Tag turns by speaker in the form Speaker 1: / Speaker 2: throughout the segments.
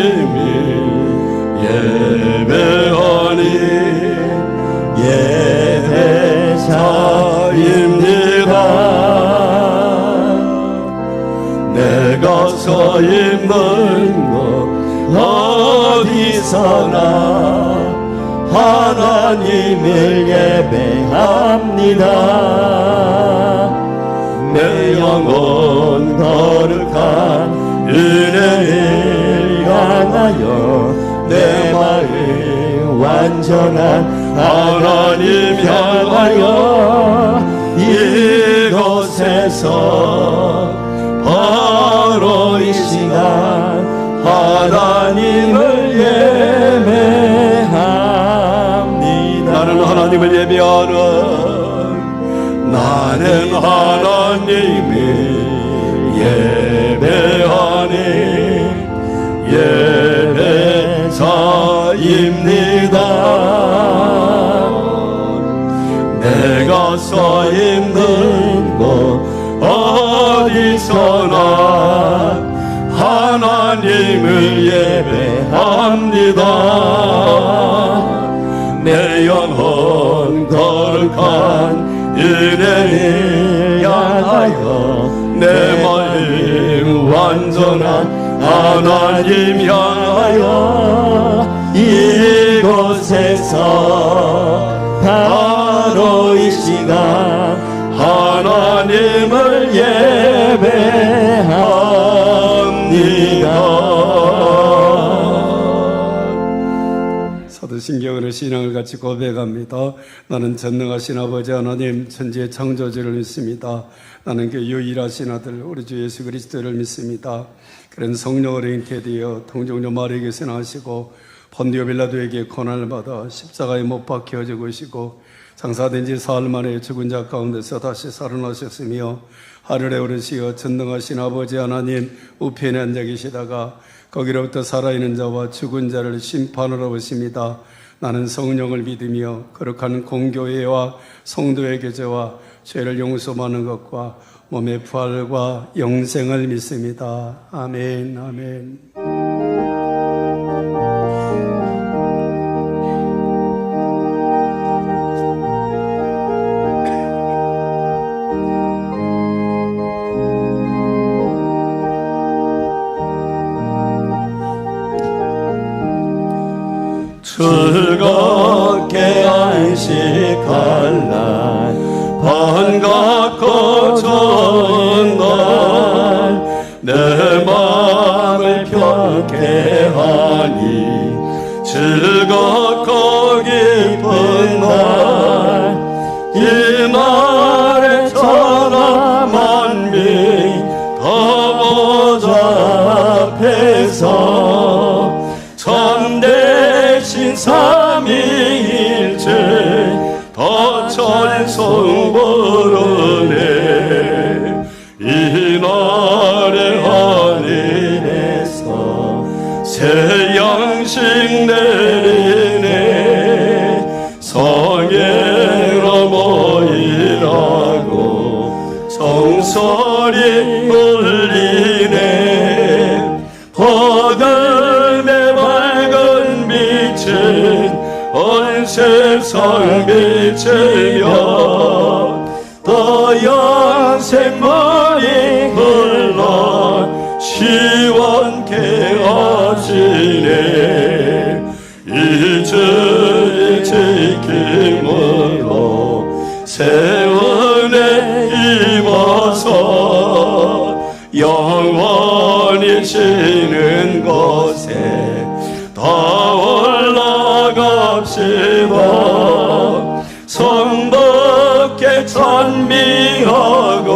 Speaker 1: 하나님을 예배하니 예배자입니다. 내가 서 있는 곳 어디서나 하나님을 예배합니다. 내 영혼 거룩한 은혜를 향하여 내 마음 완전한 하나님 향하여 이곳에서 바로 이 시간 하나님을 예배합니다. 나는 하나님을 예배하는 나는 하나님을 예배하니 예배자입니다. 내가 서 있는 곳 어디서나 하나님을 예배합니다. 내 영혼 거룩한 은혜를 향하여 내 마음 완전한 하나님 향하여 이곳에서 바로 이 시간 하나님을 예배합니다. 사도신경으로 신앙을 같이 고백합니다. 나는 전능하신 아버지 하나님 천지의 창조주를 믿습니다. 나는 그 유일하신 아들 우리 주 예수 그리스도를 믿습니다. 그런 성령으로 잉태되어 통정녀 마리아에게서 나시고 본디오 빌라도에게 고난을 받아 십자가에 못 박혀 죽으시고 장사된 지 사흘 만에 죽은 자 가운데서 다시 살아나셨으며 하늘에 오르시어 전능하신 아버지 하나님 우편에 앉아 계시다가 거기로부터 살아있는 자와 죽은 자를 심판하러 오십니다. 나는 성령을 믿으며 거룩한 공교회와 성도의 교제와 죄를 용서받는 것과 몸의 부활과 영생을 믿습니다. 아멘. 아멘. 즐겁게 안식할 날 반갑고 좋은 날 내 마음을 편케 하니 즐겁고 기쁜 날 이 날에 전하 만민 더 보좌앞에서 참되신 삼위일체 더 찬송 부르네. 이날의 하늘에서 새 양식 내리네. 성회로 모이라고 성소리 울리네. 어둠의 밝은 빛은 온 세상 비치며 또 영생물이 흘러 시원케 하시네. 이 주의 지킴으로 새 은혜 입어서 영원히 쉬는 곳에 다 올라갑시다. 성밖에 찬미하고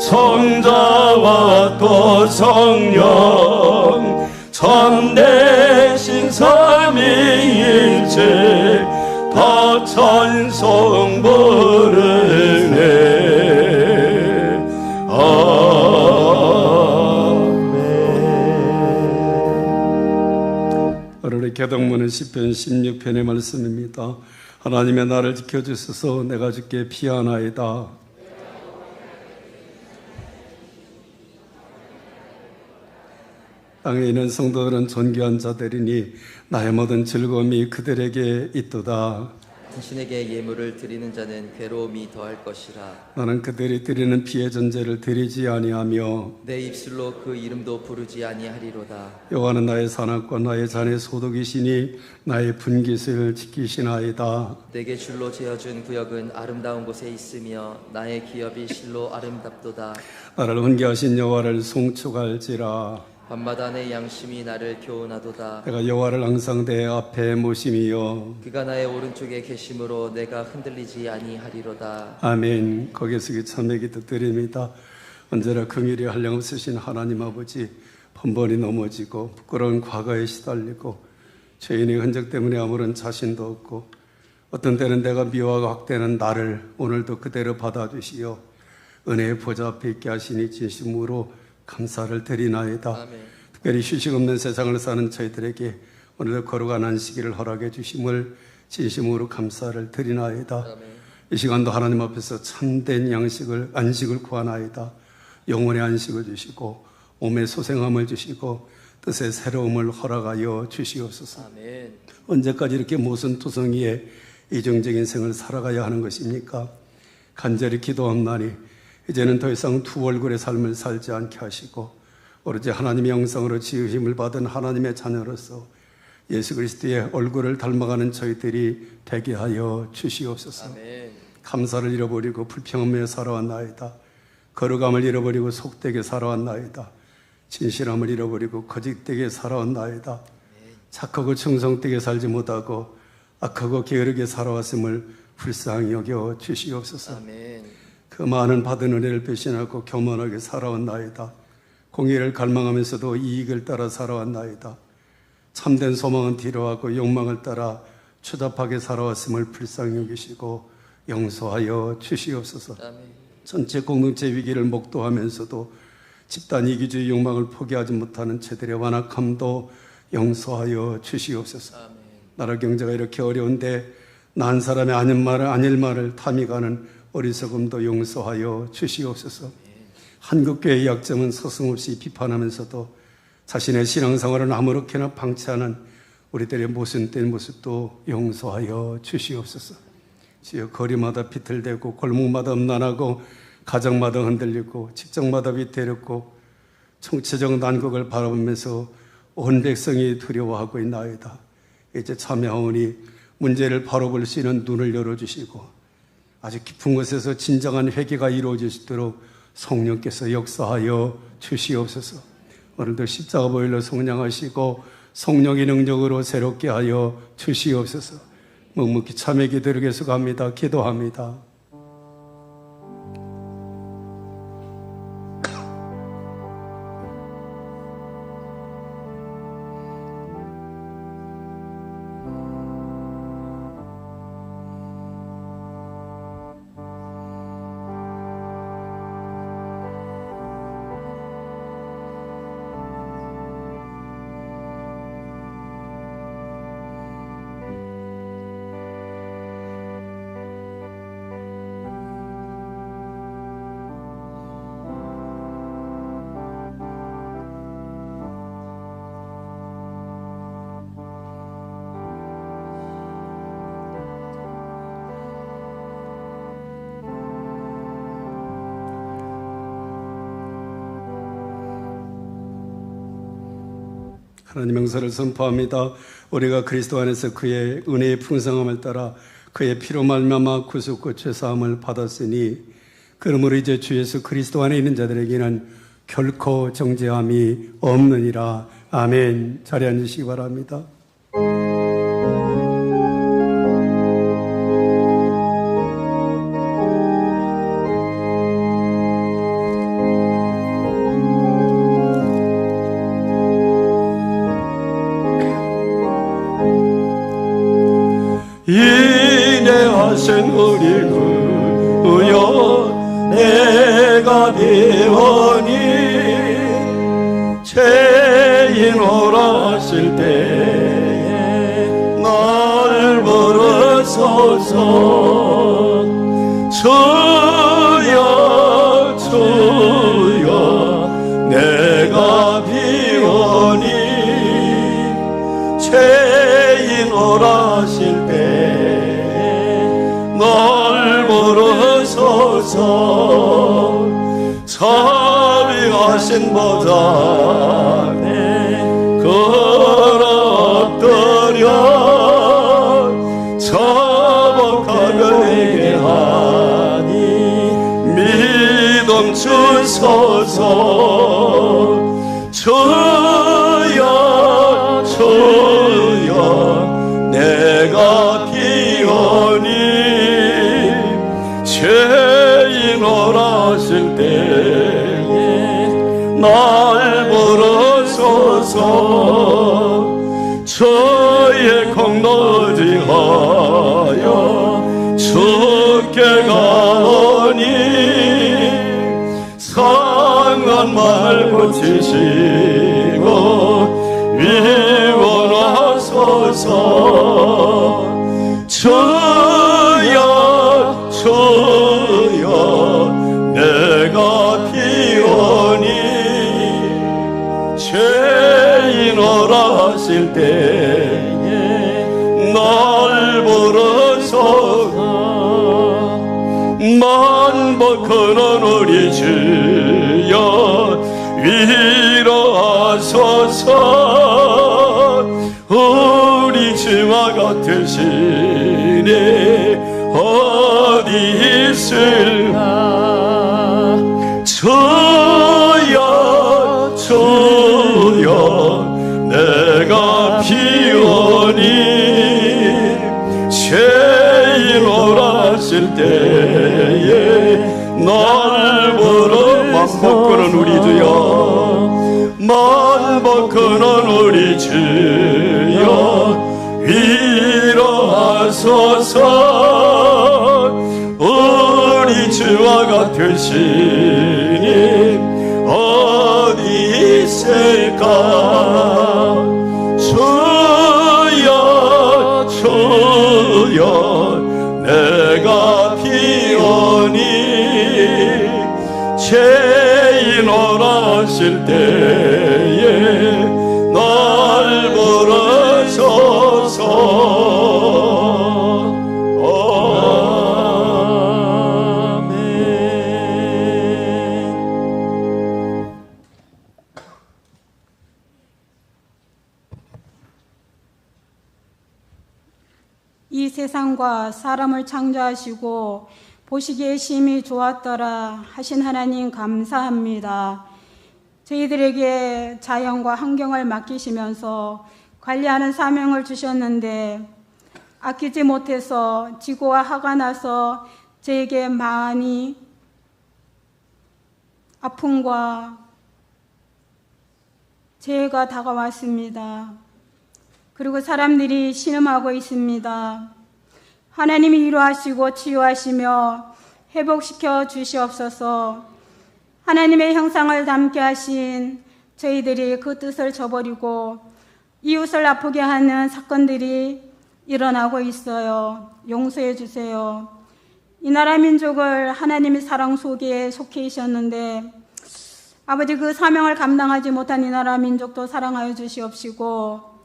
Speaker 1: 성자와 또 성령 참되신 삼위일체 다 찬송 부르네. 오늘의 교독문은 시편 16편의 말씀입니다. 하나님의 나를 지켜주소서. 내가 주께 피하나이다. 땅에 있는 성도들은 존귀한 자들이니 나의 모든 즐거움이 그들에게 있도다.
Speaker 2: 당신에게 예물을 드리는 자는 괴로움이 더할 것이라.
Speaker 1: 나는 그들이 드리는 피의 전제를 드리지 아니하며
Speaker 2: 내 입술로 그 이름도 부르지 아니하리로다.
Speaker 1: 여호와는 나의 산악과 나의 잔의 소독이시니 나의 분깃을 지키시나이다.
Speaker 2: 내게 줄로 재어준 구역은 아름다운 곳에 있으며 나의 기업이 실로 아름답도다.
Speaker 1: 나를 훈계하신 여호와를 송축할지라.
Speaker 2: 밤마다 내 양심이 나를 교훈하도다.
Speaker 1: 내가 여호와를 항상 내 앞에 모심이요.
Speaker 2: 그가 나의 오른쪽에 계심으로 내가 흔들리지 아니하리로다.
Speaker 1: 아멘. 거기서 참회 기도 드립니다. 언제나 긍휼히 한량없으신 하나님 아버지, 번번이 넘어지고 부끄러운 과거에 시달리고 죄인의 흔적 때문에 아무런 자신도 없고 어떤 때는 내가 미워하고 학대하는 나를 오늘도 그대로 받아주시어 은혜의 보좌 앞에 있게 하시니 진심으로 감사를 드리나이다.
Speaker 2: 아멘.
Speaker 1: 특별히 휴식 없는 세상을 사는 저희들에게 오늘도 거룩한 안식일을 허락해 주심을 진심으로 감사를 드리나이다.
Speaker 2: 아멘.
Speaker 1: 이 시간도 하나님 앞에서 참된 안식을 구하나이다. 영혼의 안식을 주시고 몸의 소생함을 주시고 뜻의 새로움을 허락하여 주시옵소서.
Speaker 2: 아멘.
Speaker 1: 언제까지 이렇게 모순투성이의 이중적인 생을 살아가야 하는 것입니까? 간절히 기도합나니 이제는 더 이상 두 얼굴의 삶을 살지 않게 하시고 오로지 하나님의 형상으로 지으심을 받은 하나님의 자녀로서 예수 그리스도의 얼굴을 닮아가는 저희들이 되게 하여 주시옵소서.
Speaker 2: 아멘.
Speaker 1: 감사를 잃어버리고 불평하며 살아왔나이다. 거룩함을 잃어버리고 속되게 살아왔나이다. 진실함을 잃어버리고 거짓되게 살아왔나이다. 착하고 충성되게 살지 못하고 악하고 게으르게 살아왔음을 불쌍히 여겨 주시옵소서.
Speaker 2: 아멘.
Speaker 1: 그 많은 받은 은혜를 배신하고 교만하게 살아왔나이다. 공의를 갈망하면서도 이익을 따라 살아왔나이다. 참된 소망은 뒤로하고 욕망을 따라 추잡하게 살아왔음을 불쌍히 여기시고 용서하여 주시옵소서.
Speaker 2: 아멘.
Speaker 1: 전체 공동체 위기를 목도하면서도 집단 이기주의 욕망을 포기하지 못하는 저들의 완악함도 용서하여 주시옵소서.
Speaker 2: 아멘.
Speaker 1: 나라 경제가 이렇게 어려운데 난 사람의 아닐 말을 탐이 가는 어리석음도 용서하여 주시옵소서. 한국교회의 약점은 서슴없이 비판하면서도 자신의 신앙생활은 아무렇게나 방치하는 우리들의 모순된 모습도 용서하여 주시옵소서. 주여, 거리마다 비틀대고 골목마다 음란하고 가정마다 흔들리고 직장마다 위태롭고 정치적 난국을 바라보면서 온 백성이 두려워하고 있나이다. 이제 참여하오니 문제를 바로 볼 수 있는 눈을 열어주시고 아주 깊은 곳에서 진정한 회개가 이루어질 수 있도록 성령께서 역사하여 주시옵소서. 오늘도 십자가 보혈로 성량하시고 성령의 능력으로 새롭게 하여 주시옵소서. 묵묵히 참회 기도를 계속합니다. 기도합니다. 하나님 명사를 선포합니다. 우리가 그리스도 안에서 그의 은혜의 풍성함을 따라 그의 피로 말미암아 구속과 죄사함을 받았으니 그러므로 이제 주 예수 그리스도 안에 있는 자들에게는 결코 정죄함이 없느니라. 아멘. 자리에 앉으시기 바랍니다. 인내하신 우리 구여 내가 비오니 죄인오라 하실 때에 나를 부르소서. 주여 주여 내가 비오니 죄인 오라실 때 널 부르소서. 자비하신 보좌에 걸어엎드려 자복하게 하니 믿음 주소서. 주여 주여 내가 비오니 죄인 오라실 때에 날 부르소서. 저의 공로 지하여 주께 가오니 상한 말 고치시고 위원하소서. 주여 주여 내가 비오니 죄인 오라실 때에 날 부르소서. 만복하는 우리 주여 위로하소서. 우리 주와 같으시니 어디 있을까. 주여 주여 내가 비오니 죄인 오라실 때에 날 부르. 만복하는 우리 주여 만복하는 우리 주여 위로하소서. 우리 주와 같으시니 어디 있을까. 주여 주여 내가 비오니 죄인 오라실 때에 날 부르소서.
Speaker 3: 이 세상과 사람을 창조하시고 보시기에 심히 좋았더라 하신 하나님 감사합니다. 저희들에게 자연과 환경을 맡기시면서 관리하는 사명을 주셨는데 아끼지 못해서 지고와 화가 나서 저에게 많이 아픔과 재해가 다가왔습니다. 그리고 사람들이 신음하고 있습니다. 하나님이 위로하시고 치유하시며 회복시켜 주시옵소서. 하나님의 형상을 닮게 하신 저희들이 그 뜻을 저버리고 이웃을 아프게 하는 사건들이 일어나고 있어요. 용서해 주세요. 이 나라 민족을 하나님의 사랑 속에 속해 계셨는데 아버지 그 사명을 감당하지 못한 이 나라 민족도 사랑하여 주시옵시고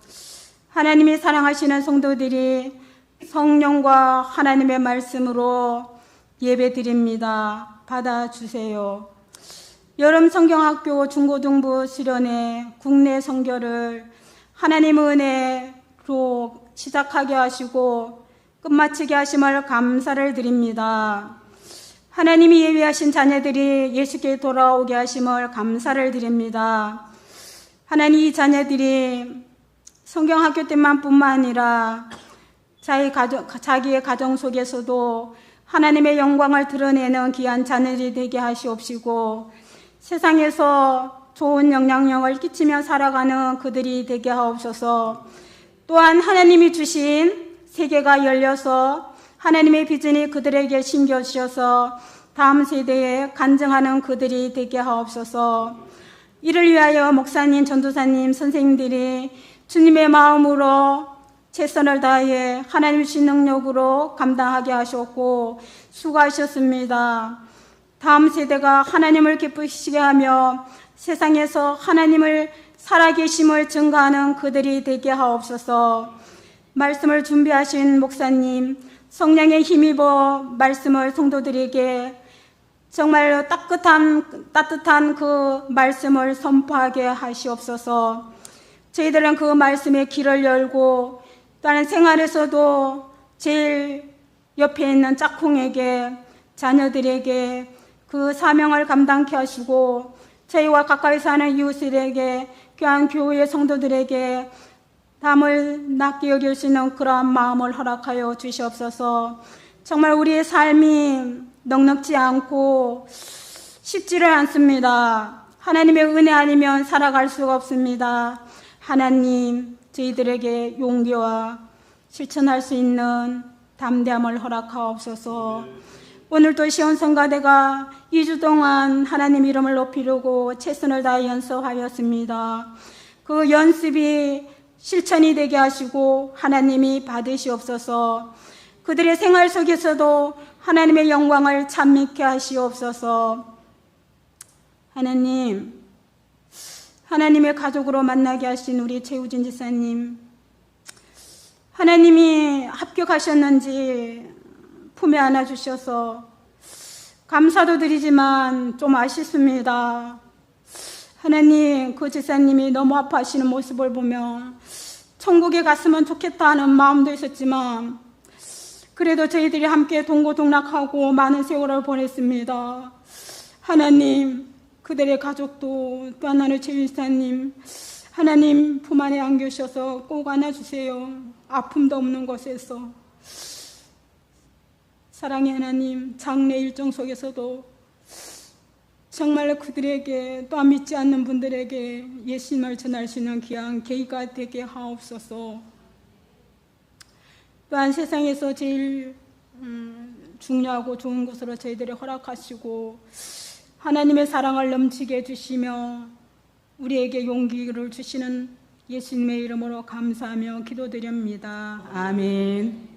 Speaker 3: 하나님이 사랑하시는 성도들이 성령과 하나님의 말씀으로 예배드립니다. 받아주세요. 여름 성경학교 중고등부 수련회 국내 선교를 하나님의 은혜로 시작하게 하시고 끝마치게 하심을 감사를 드립니다. 하나님이 예비하신 자녀들이 예수께 돌아오게 하심을 감사를 드립니다. 하나님 이 자녀들이 성경학교 때만 뿐만 아니라 자기의 가정 속에서도 하나님의 영광을 드러내는 귀한 자녀들이 되게 하시옵시고 세상에서 좋은 영향력을 끼치며 살아가는 그들이 되게 하옵소서. 또한 하나님이 주신 세계가 열려서 하나님의 비전이 그들에게 심겨주셔서 다음 세대에 간증하는 그들이 되게 하옵소서. 이를 위하여 목사님, 전도사님, 선생님들이 주님의 마음으로 최선을 다해 하나님 주신 능력으로 감당하게 하셨고 수고하셨습니다. 다음 세대가 하나님을 기쁘시게 하며 세상에서 하나님을 살아계심을 증거하는 그들이 되게 하옵소서. 말씀을 준비하신 목사님, 성령의 힘입어 말씀을 성도들에게 정말 따뜻한 그 말씀을 선포하게 하시옵소서. 저희들은 그 말씀의 길을 열고 다른 생활에서도 제일 옆에 있는 짝꿍에게, 자녀들에게 그 사명을 감당케 하시고 저희와 가까이 사는 이웃들에게, 귀한 교회 성도들에게 담을 낮게 여기시는 그러한 마음을 허락하여 주시옵소서. 정말 우리의 삶이 넉넉지 않고 쉽지를 않습니다. 하나님의 은혜 아니면 살아갈 수가 없습니다. 하나님, 저희들에게 용기와 실천할 수 있는 담대함을 허락하옵소서. 오늘도 시온성가대가 2주 동안 하나님 이름을 높이려고 최선을 다해 연습하였습니다. 그 연습이 실천이 되게 하시고 하나님이 받으시옵소서. 그들의 생활 속에서도 하나님의 영광을 찬미케 하시옵소서. 하나님의 가족으로 만나게 하신 우리 최우진 지사님, 하나님이 합격하셨는지 품에 안아주셔서 감사도 드리지만 좀 아쉽습니다. 하나님, 그 지사님이 너무 아파하시는 모습을 보며 천국에 갔으면 좋겠다 하는 마음도 있었지만 그래도 저희들이 함께 동고동락하고 많은 세월을 보냈습니다. 하나님, 그들의 가족도 또 하나는 최윤사님, 하나님 품 안에 안겨주셔서 꼭 안아주세요. 아픔도 없는 곳에서. 사랑의 하나님, 장례 일정 속에서도 정말 그들에게, 또한 믿지 않는 분들에게 예수님을 전할 수 있는 귀한 계기가 되게 하옵소서. 또한 세상에서 제일 중요하고 좋은 것으로 저희들이 허락하시고 하나님의 사랑을 넘치게 해주시며 우리에게 용기를 주시는 예수님의 이름으로 감사하며 기도드립니다. 아멘.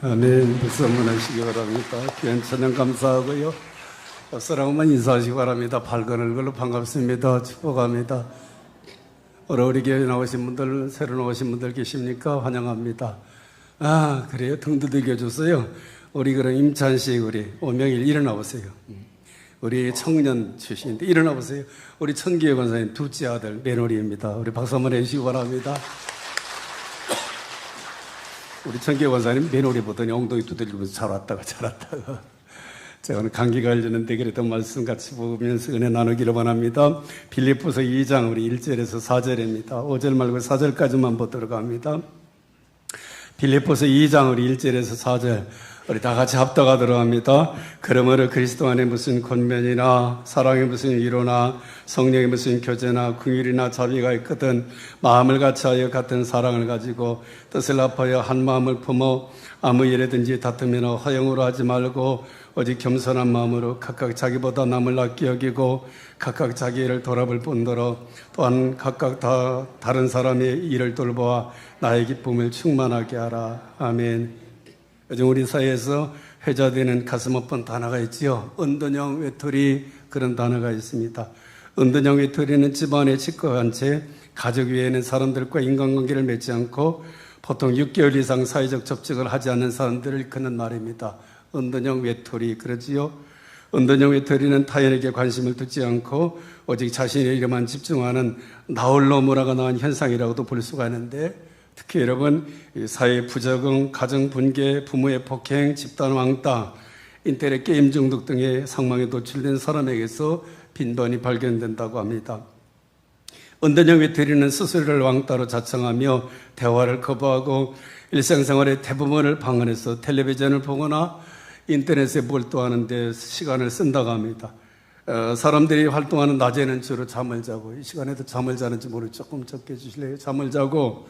Speaker 1: 아멘. 불성문하시기 바랍니다. 귀한 찬양 감사하고요. 옆사람만 인사하시기 바랍니다. 밝은 얼굴로 반갑습니다. 축복합니다. 오늘 우리 교회 나오신 분들, 새로 나오신 분들 계십니까? 환영합니다. 아, 그래요? 등 두들겨 줬어요. 우리 그럼 임찬식, 우리 오명일 일어나 보세요. 우리 청년 출신인데 일어나 보세요. 우리 천기회 권사님 둘째 아들 며느리입니다. 우리 박수 한번 해주시기 바랍니다. 우리 천기회 권사님 며느리 보더니 엉덩이 두들리면서 잘 왔다가 제가 오늘 감기 걸리는데 그래도 말씀 같이 보면서 은혜 나누기를 원합니다. 빌립보서 2장 우리 1절에서 4절입니다. 5절 말고 4절까지만 보도록 합니다. 빌립보서 2장 우리 1절에서 4절 우리 다 같이 합독하도록 합니다. 그러므로 그리스도 안에 무슨 권면이나 사랑에 무슨 위로나 성령에 무슨 교제나 긍휼이나 자비가 있거든 마음을 같이하여 같은 사랑을 가지고 뜻을 합하여 한 마음을 품어 아무 일에든지 다툼이나 허영으로 하지 말고 오직 겸손한 마음으로 각각 자기보다 남을 아끼 여기고 각각 자기 일을 돌아볼 뿐더러 또한 각각 다 다른 사람의 일을 돌보아 나의 기쁨을 충만하게 하라. 아멘. 요즘 우리 사회에서 회자되는 가슴 아픈 단어가 있지요. 은둔형 외톨이 그런 단어가 있습니다. 은둔형 외톨이는 집안에 집거한 채 가족 외에는 사람들과 인간관계를 맺지 않고 보통 6개월 이상 사회적 접촉을 하지 않는 사람들을 일컫는 말입니다. 은둔형 외톨이 그러지요. 은둔형 외톨이는 타인에게 관심을 두지 않고 오직 자신의 일에만 집중하는 나홀로 몰아가 나온 현상이라고도 볼 수가 있는데 특히 여러분 사회 부적응, 가정 분개, 부모의 폭행, 집단 왕따, 인터넷 게임 중독 등의 상황에 노출된 사람에게서 빈번히 발견된다고 합니다. 은둔형 외톨이는 스스로를 왕따로 자청하며 대화를 거부하고 일상생활의 대부분을 방언해서 텔레비전을 보거나 인터넷에 몰두하는 데 시간을 쓴다고 합니다. 사람들이 활동하는 낮에는 주로 잠을 자고 이 시간에도 잠을 자는지 모르고 조금 적게 해주실래요? 잠을 자고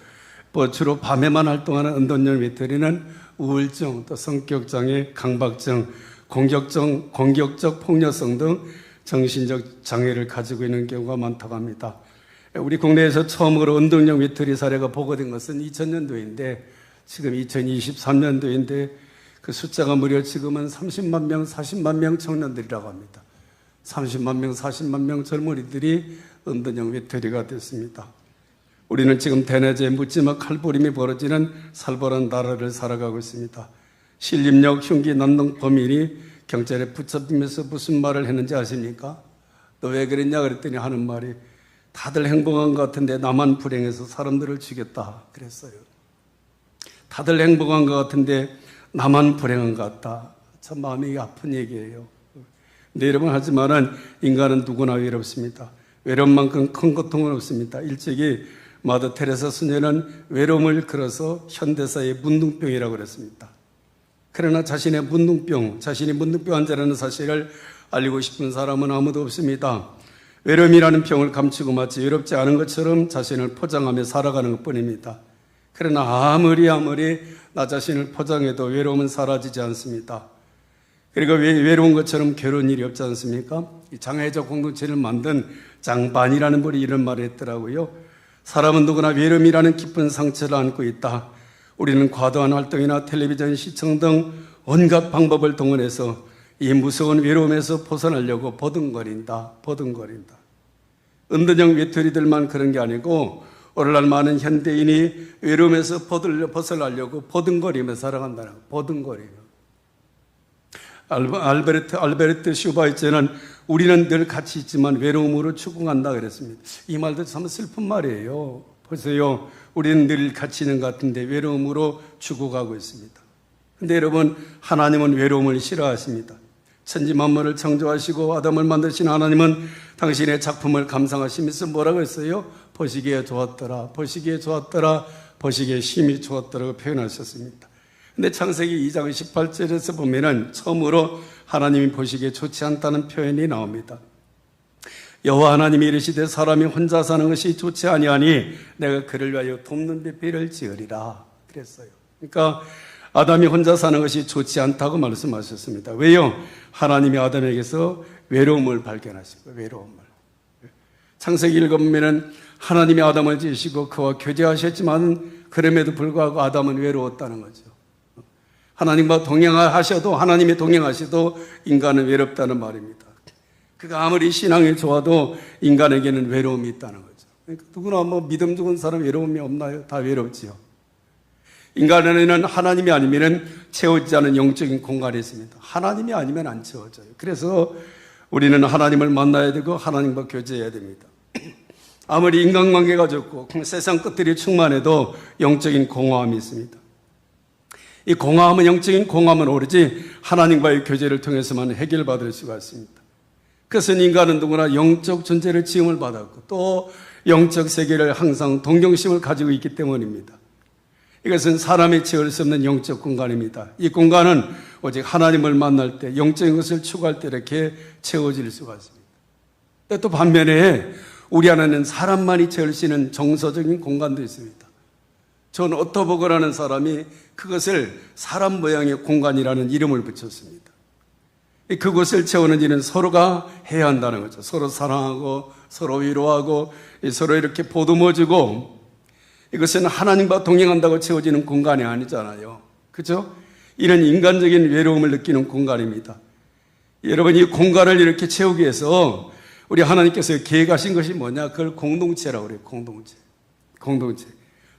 Speaker 1: 주로 밤에만 활동하는 은둔형 외톨이는 우울증, 또 성격장애, 강박증, 공격적 폭력성 등 정신적 장애를 가지고 있는 경우가 많다고 합니다. 우리 국내에서 처음으로 은둔형 외톨이 사례가 보고된 것은 2000년도인데 지금 2023년도인데 그 숫자가 무려 지금은 30만 명, 40만 명 청년들이라고 합니다. 30만 명, 40만 명 젊은이들이 은둔형 외톨이가 됐습니다. 우리는 지금 대낮에 묻지마 칼부림이 벌어지는 살벌한 나라를 살아가고 있습니다. 신림역 흉기 남동 범인이 경찰에 붙잡히면서 무슨 말을 했는지 아십니까? 너 왜 그랬냐 그랬더니 하는 말이 다들 행복한 것 같은데 나만 불행해서 사람들을 죽였다 그랬어요. 다들 행복한 것 같은데 나만 불행한 것 같다. 참 마음이 아픈 얘기예요. 근데 여러분 하지만은 인간은 누구나 외롭습니다. 외로움만큼 큰 고통은 없습니다. 일찍이 마더 테레사 수녀는 외로움을 걸어서 현대사의 문둥병이라고 그랬습니다. 그러나 자신이 문둥병 환자라는 사실을 알리고 싶은 사람은 아무도 없습니다. 외로움이라는 병을 감추고 마치 외롭지 않은 것처럼 자신을 포장하며 살아가는 것뿐입니다. 그러나 아무리 나 자신을 포장해도 외로움은 사라지지 않습니다. 그리고 외로운 것처럼 괴로운 일이 없지 않습니까? 이 장애적 공동체를 만든 장반이라는 분이 이런 말을 했더라고요. 사람은 누구나 외로움이라는 깊은 상처를 안고 있다. 우리는 과도한 활동이나 텔레비전 시청 등 온갖 방법을 동원해서 이 무서운 외로움에서 벗어나려고 버둥거린다. 은둔형 외톨이들만 그런 게 아니고 오늘날 많은 현대인이 외로움에서 벗어나려고 버둥거리며 살아간다는 거예요. 버둥거리며. 알베르트 슈바이처는 우리는 늘 같이 있지만 외로움으로 추궁한다 그랬습니다. 이 말도 참 슬픈 말이에요. 보세요. 우리는 늘 같이 있는 것 같은데 외로움으로 죽어가고 있습니다. 근데 여러분 하나님은 외로움을 싫어하십니다. 천지 만물을 창조하시고 아담을 만드신 하나님은 당신의 작품을 감상하시면서 뭐라고 했어요? 보시기에 좋았더라. 보시기에 심히 좋았더라고 표현하셨습니다. 근데 창세기 2장 18절에서 보면은 처음으로 하나님이 보시기에 좋지 않다는 표현이 나옵니다. 여호와 하나님이 이르시되 사람이 혼자 사는 것이 좋지 아니하니 내가 그를 위하여 돕는 배필을 지으리라 그랬어요. 그러니까 아담이 혼자 사는 것이 좋지 않다고 말씀하셨습니다. 왜요? 하나님이 아담에게서 외로움을 발견하신 거예요. 외로움을. 창세기 읽어보면 하나님이 아담을 지으시고 그와 교제하셨지만 그럼에도 불구하고 아담은 외로웠다는 거죠. 하나님과 동행하셔도, 하나님이 동행하셔도 인간은 외롭다는 말입니다. 그가 아무리 신앙이 좋아도 인간에게는 외로움이 있다는 거죠. 그러니까 누구나 뭐 믿음 좋은 사람 외로움이 없나요? 다 외롭지요. 인간에는 하나님이 아니면 채워지지 않은 영적인 공간이 있습니다. 하나님이 아니면 안 채워져요. 그래서 우리는 하나님을 만나야 되고 하나님과 교제해야 됩니다. 아무리 인간관계가 좋고 세상 것들이 충만해도 영적인 공허함이 있습니다. 이 공허함은, 영적인 공허함은 오로지 하나님과의 교제를 통해서만 해결받을 수가 있습니다. 그래서 인간은 누구나 영적 존재를 지음을 받았고 또 영적 세계를 항상 동경심을 가지고 있기 때문입니다. 이것은 사람이 채울 수 없는 영적 공간입니다. 이 공간은 오직 하나님을 만날 때, 영적인 것을 추구할 때 이렇게 채워질 수가 있습니다. 또 반면에 우리 안에는 사람만이 채울 수 있는 정서적인 공간도 있습니다. 존 오토버거라는 사람이 그것을 사람 모양의 공간이라는 이름을 붙였습니다. 그곳을 채우는 일은 서로가 해야 한다는 거죠. 서로 사랑하고 서로 위로하고 서로 이렇게 보듬어주고, 이것은 하나님과 동행한다고 채워지는 공간이 아니잖아요. 그렇죠? 이런 인간적인 외로움을 느끼는 공간입니다. 여러분, 이 공간을 이렇게 채우기 위해서 우리 하나님께서 계획하신 것이 뭐냐? 그걸 공동체라고 그래요. 공동체.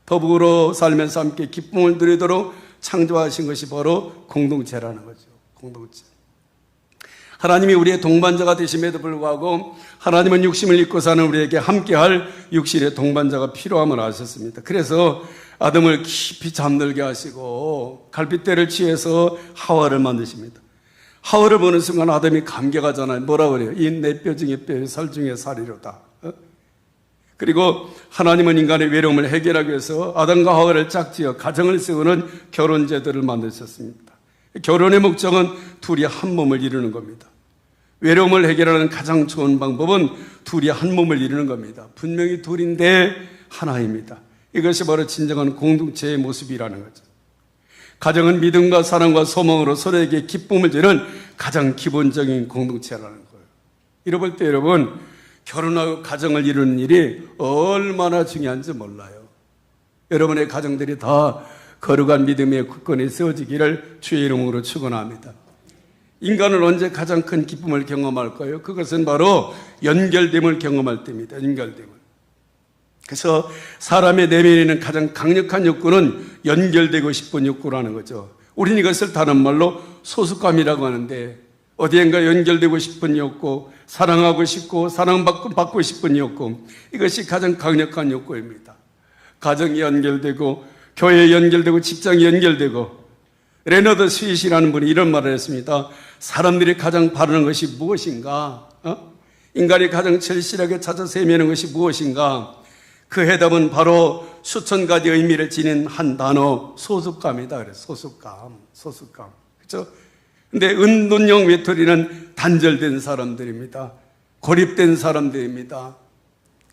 Speaker 1: 더불어 살면서 함께 기쁨을 누리도록 창조하신 것이 바로 공동체라는 거죠. 공동체. 하나님이 우리의 동반자가 되심에도 불구하고 하나님은 육심을 입고 사는 우리에게 함께할 육신의 동반자가 필요함을 아셨습니다. 그래서 아담을 깊이 잠들게 하시고 갈빗대를 취해서 하와를 만드십니다. 하와를 보는 순간 아담이 감격하잖아요. 뭐라 그래요? 이 내 뼈 중에 뼈, 살 중에 살이로다. 그리고 하나님은 인간의 외로움을 해결하기 위해서 아담과 하와를 짝지어 가정을 세우는 결혼 제도를 만드셨습니다. 결혼의 목적은 둘이 한 몸을 이루는 겁니다. 외로움을 해결하는 가장 좋은 방법은 둘이 한 몸을 이루는 겁니다. 분명히 둘인데 하나입니다. 이것이 바로 진정한 공동체의 모습이라는 거죠. 가정은 믿음과 사랑과 소망으로 서로에게 기쁨을 주는 가장 기본적인 공동체라는 거예요. 이럴 때 여러분, 결혼하고 가정을 이루는 일이 얼마나 중요한지 몰라요. 여러분의 가정들이 다 거룩한 믿음의 굳건히 세워지기를 주의 이름으로 축원합니다. 인간은 언제 가장 큰 기쁨을 경험할까요? 그것은 바로 연결됨을 경험할 때입니다. 연결됨을. 그래서 사람의 내면에 있는 가장 강력한 욕구는 연결되고 싶은 욕구라는 거죠. 우리는 이것을 다른 말로 소속감이라고 하는데, 어디엔가 연결되고 싶은 욕구, 사랑하고 싶고 사랑받고 싶은 욕구, 이것이 가장 강력한 욕구입니다. 가정이 연결되고 교회에 연결되고 직장이 연결되고, 레너드 스윗이라는 분이 이런 말을 했습니다. 사람들이 가장 바라는 것이 무엇인가? 인간이 가장 절실하게 찾아서 헤매는 것이 무엇인가? 그 해답은 바로 수천 가지 의미를 지닌 한 단어, 소속감이다. 그래서 소속감. 그렇죠? 근데 은둔형 외톨이는 단절된 사람들입니다. 고립된 사람들입니다.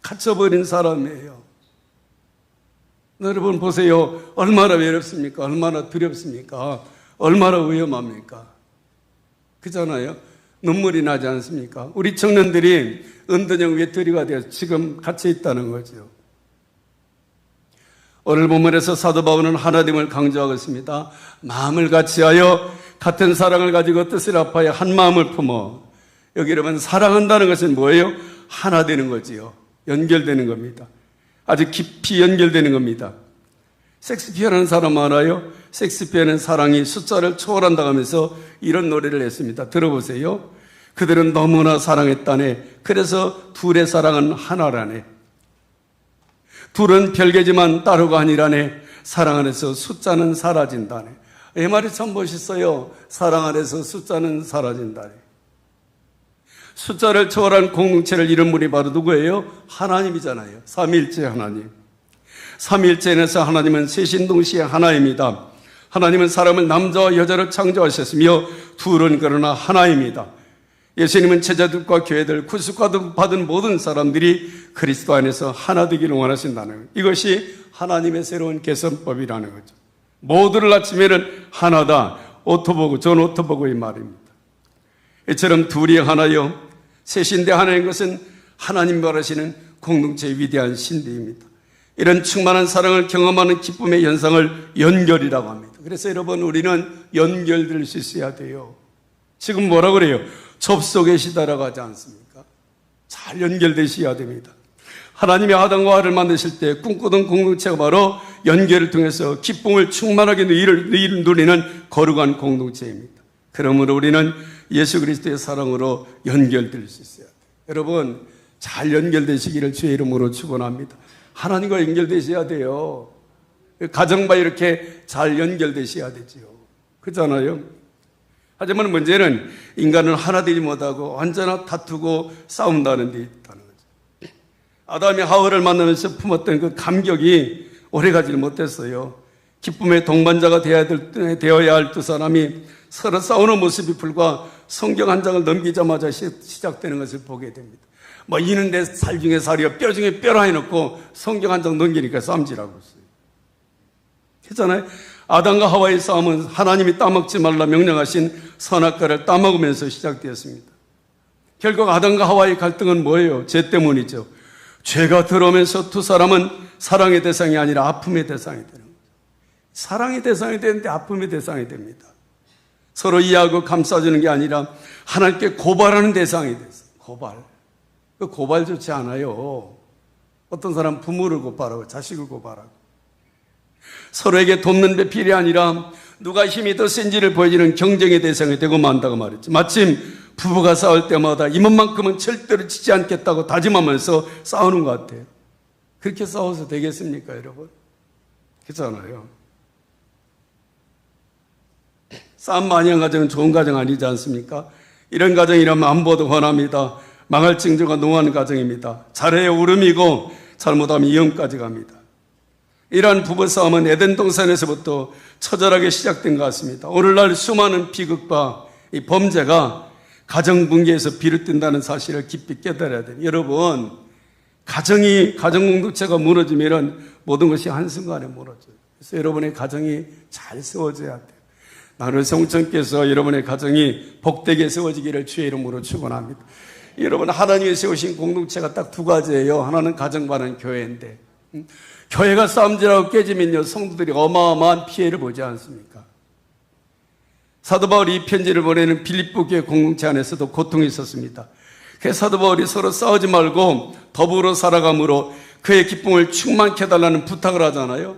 Speaker 1: 갇혀버린 사람이에요. 여러분 보세요. 얼마나 외롭습니까? 얼마나 두렵습니까? 얼마나 위험합니까? 그잖아요. 눈물이 나지 않습니까? 우리 청년들이 은둔형 외톨이가 되어서 지금 갇혀 있다는 거죠. 오늘 본문에서 사도 바울은 하나님을 강조하고 있습니다. 마음을 같이하여 같은 사랑을 가지고 뜻을 합하여 한 마음을 품어. 여기 여러분, 사랑한다는 것은 뭐예요? 하나 되는 거지요. 연결되는 겁니다. 아주 깊이 연결되는 겁니다. 섹스피어라는 사람 알아요? 섹스피어는 사랑이 숫자를 초월한다고 하면서 이런 노래를 했습니다. 들어보세요. 그들은 너무나 사랑했다네. 그래서 둘의 사랑은 하나라네. 둘은 별개지만 따로가 아니라네. 사랑 안에서 숫자는 사라진다네. 이 말이 참 멋있어요. 사랑 안에서 숫자는 사라진다네. 숫자를 초월한 공동체를 이룬 분이 바로 누구예요? 하나님이잖아요. 삼위일체 하나님. 삼위일체에서 하나님은 세신동시에 하나입니다. 하나님은 사람을 남자와 여자로 창조하셨으며 둘은 그러나 하나입니다. 예수님은 제자들과 교회들, 구속받은 모든 사람들이 그리스도 안에서 하나 되기를 원하신다는 거예요. 이것이 하나님의 새로운 개선법이라는 거죠. 모두를 합치면은 하나다. 오토보그, 존 오토보그의 말입니다. 이처럼 둘이 하나요, 셋인데 하나인 것은 하나님 말하시는 공동체의 위대한 신비입니다. 이런 충만한 사랑을 경험하는 기쁨의 현상을 연결이라고 합니다. 그래서 여러분, 우리는 연결될 수 있어야 돼요. 지금 뭐라 그래요? 접속의 시대라고 하지 않습니까? 잘 연결되셔야 됩니다. 하나님이 아담과 하와를 만드실 때 꿈꾸던 공동체가 바로 연결을 통해서 기쁨을 충만하게 누리는 거룩한 공동체입니다. 그러므로 우리는 예수 그리스도의 사랑으로 연결될 수 있어야 돼요. 여러분, 잘 연결되시기를 주의 이름으로 축원합니다. 하나님과 연결되셔야 돼요. 가정과 이렇게 잘 연결되셔야 되지요. 그렇잖아요. 하지만 문제는 인간은 하나 되지 못하고 언제나 다투고 싸운다는 데 있다는 거죠. 아담이 하와를 만나면서 품었던 그 감격이 오래가지 못했어요. 기쁨의 동반자가 되어야 할 두 사람이 서로 싸우는 모습이 불과 성경 한 장을 넘기자마자 시작되는 것을 보게 됩니다. 뭐 이는 내 살 중에 살이요 뼈 중에 뼈라 해놓고 성경 한 장 넘기니까 싸움질하고 있어요. 했잖아요. 아담과 하와의 싸움은 하나님이 따먹지 말라 명령하신 선악과를 따먹으면서 시작되었습니다. 결국 아담과 하와의 갈등은 뭐예요? 죄 때문이죠. 죄가 들어오면서 두 사람은 사랑의 대상이 아니라 아픔의 대상이 되는 거죠. 사랑의 대상이 되는데 아픔의 대상이 됩니다. 서로 이해하고 감싸주는 게 아니라 하나님께 고발하는 대상이 됐어요. 고발. 그 고발 좋지 않아요. 어떤 사람 부모를 고발하고 자식을 고발하고 서로에게 돕는 배필이 아니라 누가 힘이 더 센지를 보여주는 경쟁의 대상이 되고 만다고 말했죠. 마침 부부가 싸울 때마다 이번만큼은 절대로 지지 않겠다고 다짐하면서 싸우는 것 같아요. 그렇게 싸워서 되겠습니까, 여러분? 그렇잖아요. 싸움 많이 한 가정은 좋은 가정 아니지 않습니까? 이런 가정이라면 안 보도 원합니다. 망할 징조가 농하는 가정입니다. 잘해야 울음이고 잘못하면 이혼까지 갑니다. 이러한 부부싸움은 에덴 동산에서부터 처절하게 시작된 것 같습니다. 오늘날 수많은 비극과 이 범죄가 가정 붕괴에서 비롯된다는 사실을 깊이 깨달아야 돼요. 여러분, 가정 공동체가 무너지면 모든 것이 한순간에 무너져요. 그래서 여러분의 가정이 잘 세워져야 돼요. 나는 성천께서 여러분의 가정이 복되게 세워지기를 주의 이름으로 축원합니다. 여러분, 하나님이 세우신 공동체가 딱 두 가지예요. 하나는 가정과 하나는 교회인데, 교회가 싸움질하고 깨지면요, 성도들이 어마어마한 피해를 보지 않습니까? 사도 바울이 이 편지를 보내는 빌립보 교회 공동체 안에서도 고통이 있었습니다. 그래서 사도 바울이 서로 싸우지 말고 더불어 살아감으로 그의 기쁨을 충만케 해달라는 부탁을 하잖아요.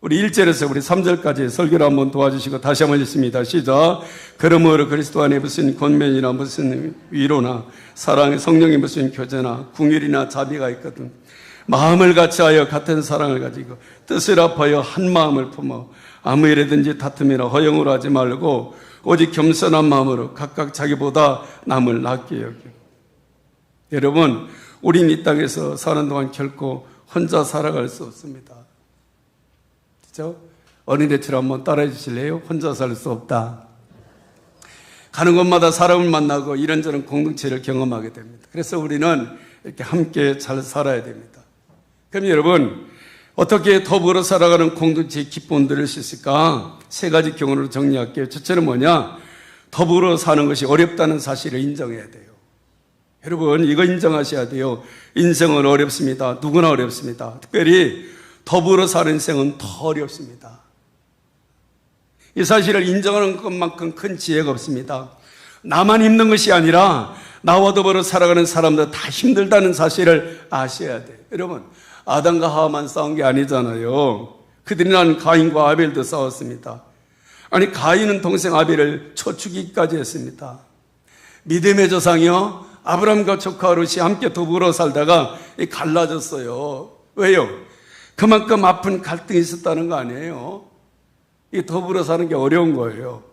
Speaker 1: 우리 1절에서 우리 3절까지 설교를 한번 도와주시고 다시 한번 읽습니다. 시작. 그러므로 그리스도 안에 무슨 권면이나 무슨 위로나 사랑의 성령의 무슨 교제나 궁율이나 자비가 있거든. 마음을 같이하여 같은 사랑을 가지고 뜻을 합하여 한 마음을 품어 아무 일에든지 다툼이나 허영으로 하지 말고 오직 겸손한 마음으로 각각 자기보다 남을 낫게 여기고. 여러분, 우린 이 땅에서 사는 동안 결코 혼자 살아갈 수 없습니다. 그렇죠? 어린애처럼 한번 따라해 주실래요? 혼자 살 수 없다. 가는 곳마다 사람을 만나고 이런저런 공동체를 경험하게 됩니다. 그래서 우리는 이렇게 함께 잘 살아야 됩니다. 그럼 여러분, 어떻게 더불어 살아가는 공동체의 기쁨을 누릴 수 있을까? 세 가지 경우로 정리할게요. 첫째는 뭐냐? 더불어 사는 것이 어렵다는 사실을 인정해야 돼요. 여러분, 이거 인정하셔야 돼요. 인생은 어렵습니다. 누구나 어렵습니다. 특별히 더불어 사는 인생은 더 어렵습니다. 이 사실을 인정하는 것만큼 큰 지혜가 없습니다. 나만 힘든 것이 아니라 나와 더불어 살아가는 사람들 다 힘들다는 사실을 아셔야 돼요. 여러분, 아담과 하와만 싸운 게 아니잖아요. 그들이란 가인과 아벨도 싸웠습니다. 아니, 가인은 동생 아벨을 쳐죽이기까지 했습니다. 믿음의 조상이요, 아브라함과 조카 롯이 함께 더불어 살다가 갈라졌어요. 왜요? 그만큼 아픈 갈등이 있었다는 거 아니에요? 이 더불어 사는 게 어려운 거예요.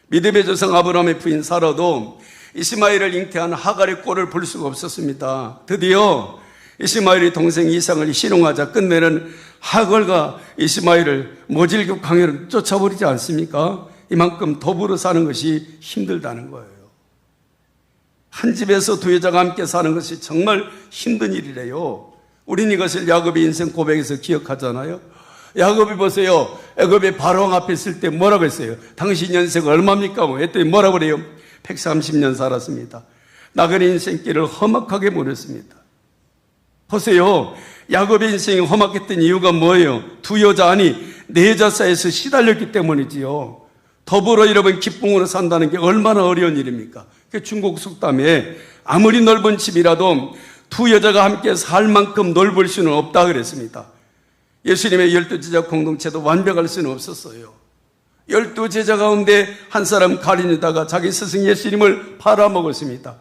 Speaker 1: 믿음의 조상 아브라함의 부인 사라도 이스마엘을 잉태한 하갈의 꼴을 볼 수가 없었습니다. 드디어 이스마엘의 동생 이삭을 희롱하자 끝내는 하갈과 이스마엘을 모질고 강요를 쫓아버리지 않습니까? 이만큼 더불어 사는 것이 힘들다는 거예요. 한 집에서 두 여자가 함께 사는 것이 정말 힘든 일이래요. 우린 이것을 야곱의 인생 고백에서 기억하잖아요. 야곱이 보세요. 애굽의 바로왕 앞에 있을 때 뭐라고 했어요? 당신 연세가 얼마입니까? 했더니 뭐라고 그래요? 130년 살았습니다. 나그네 인생길을 험악하게 보냈습니다. 보세요. 야곱의 인생이 험악했던 이유가 뭐예요? 두 여자 아니 네 여자 사이에서 시달렸기 때문이지요. 더불어 여러분 기쁨으로 산다는 게 얼마나 어려운 일입니까? 중국 속담에 아무리 넓은 집이라도 두 여자가 함께 살 만큼 넓을 수는 없다 그랬습니다. 예수님의 12제자 공동체도 완벽할 수는 없었어요. 12제자 가운데 한 사람 가룟유다가 자기 스승 예수님을 팔아먹었습니다.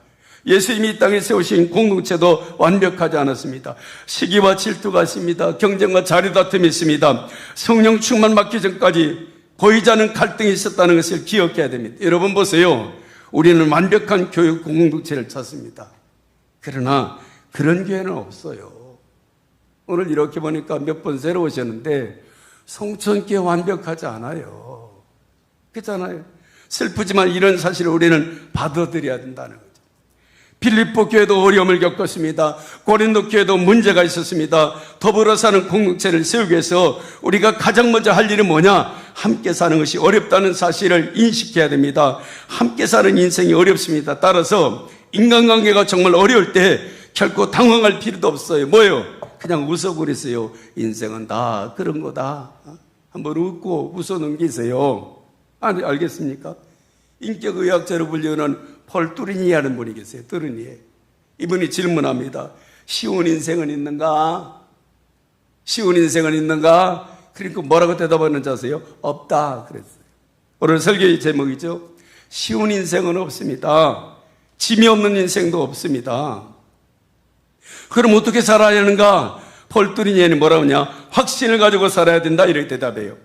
Speaker 1: 예수님이 이 땅에 세우신 공동체도 완벽하지 않았습니다. 시기와 질투가 있습니다. 경쟁과 자리다툼이 있습니다. 성령 충만 받기 전까지 보이지 않는 갈등이 있었다는 것을 기억해야 됩니다. 여러분 보세요. 우리는 완벽한 교육 공동체를 찾습니다. 그러나 그런 교회는 없어요. 오늘 이렇게 보니까 몇 번 새로 오셨는데 송천교회 완벽하지 않아요. 그렇잖아요. 슬프지만 이런 사실을 우리는 받아들여야 된다는 거죠. 빌립보 교회도 어려움을 겪었습니다. 고린도 교회도 문제가 있었습니다. 더불어 사는 공동체를 세우기 위해서 우리가 가장 먼저 할 일은 뭐냐? 함께 사는 것이 어렵다는 사실을 인식해야 됩니다. 함께 사는 인생이 어렵습니다. 따라서 인간관계가 정말 어려울 때 결코 당황할 필요도 없어요. 뭐예요? 그냥 웃어버리세요. 인생은 다 그런 거다. 한번 웃고 웃어 넘기세요. 아니, 알겠습니까? 인격의학자로 불리는 폴 뚜리니라는 분이 계세요. 뚜리니. 이분이 질문합니다. 쉬운 인생은 있는가? 쉬운 인생은 있는가? 그러니까 뭐라고 대답하는지 아세요? 없다 그랬어요. 오늘 설교의 제목이죠. 쉬운 인생은 없습니다. 짐이 없는 인생도 없습니다. 그럼 어떻게 살아야 하는가? 폴 뚜리니에는 뭐라고 하냐? 확신을 가지고 살아야 된다 이렇게 대답해요.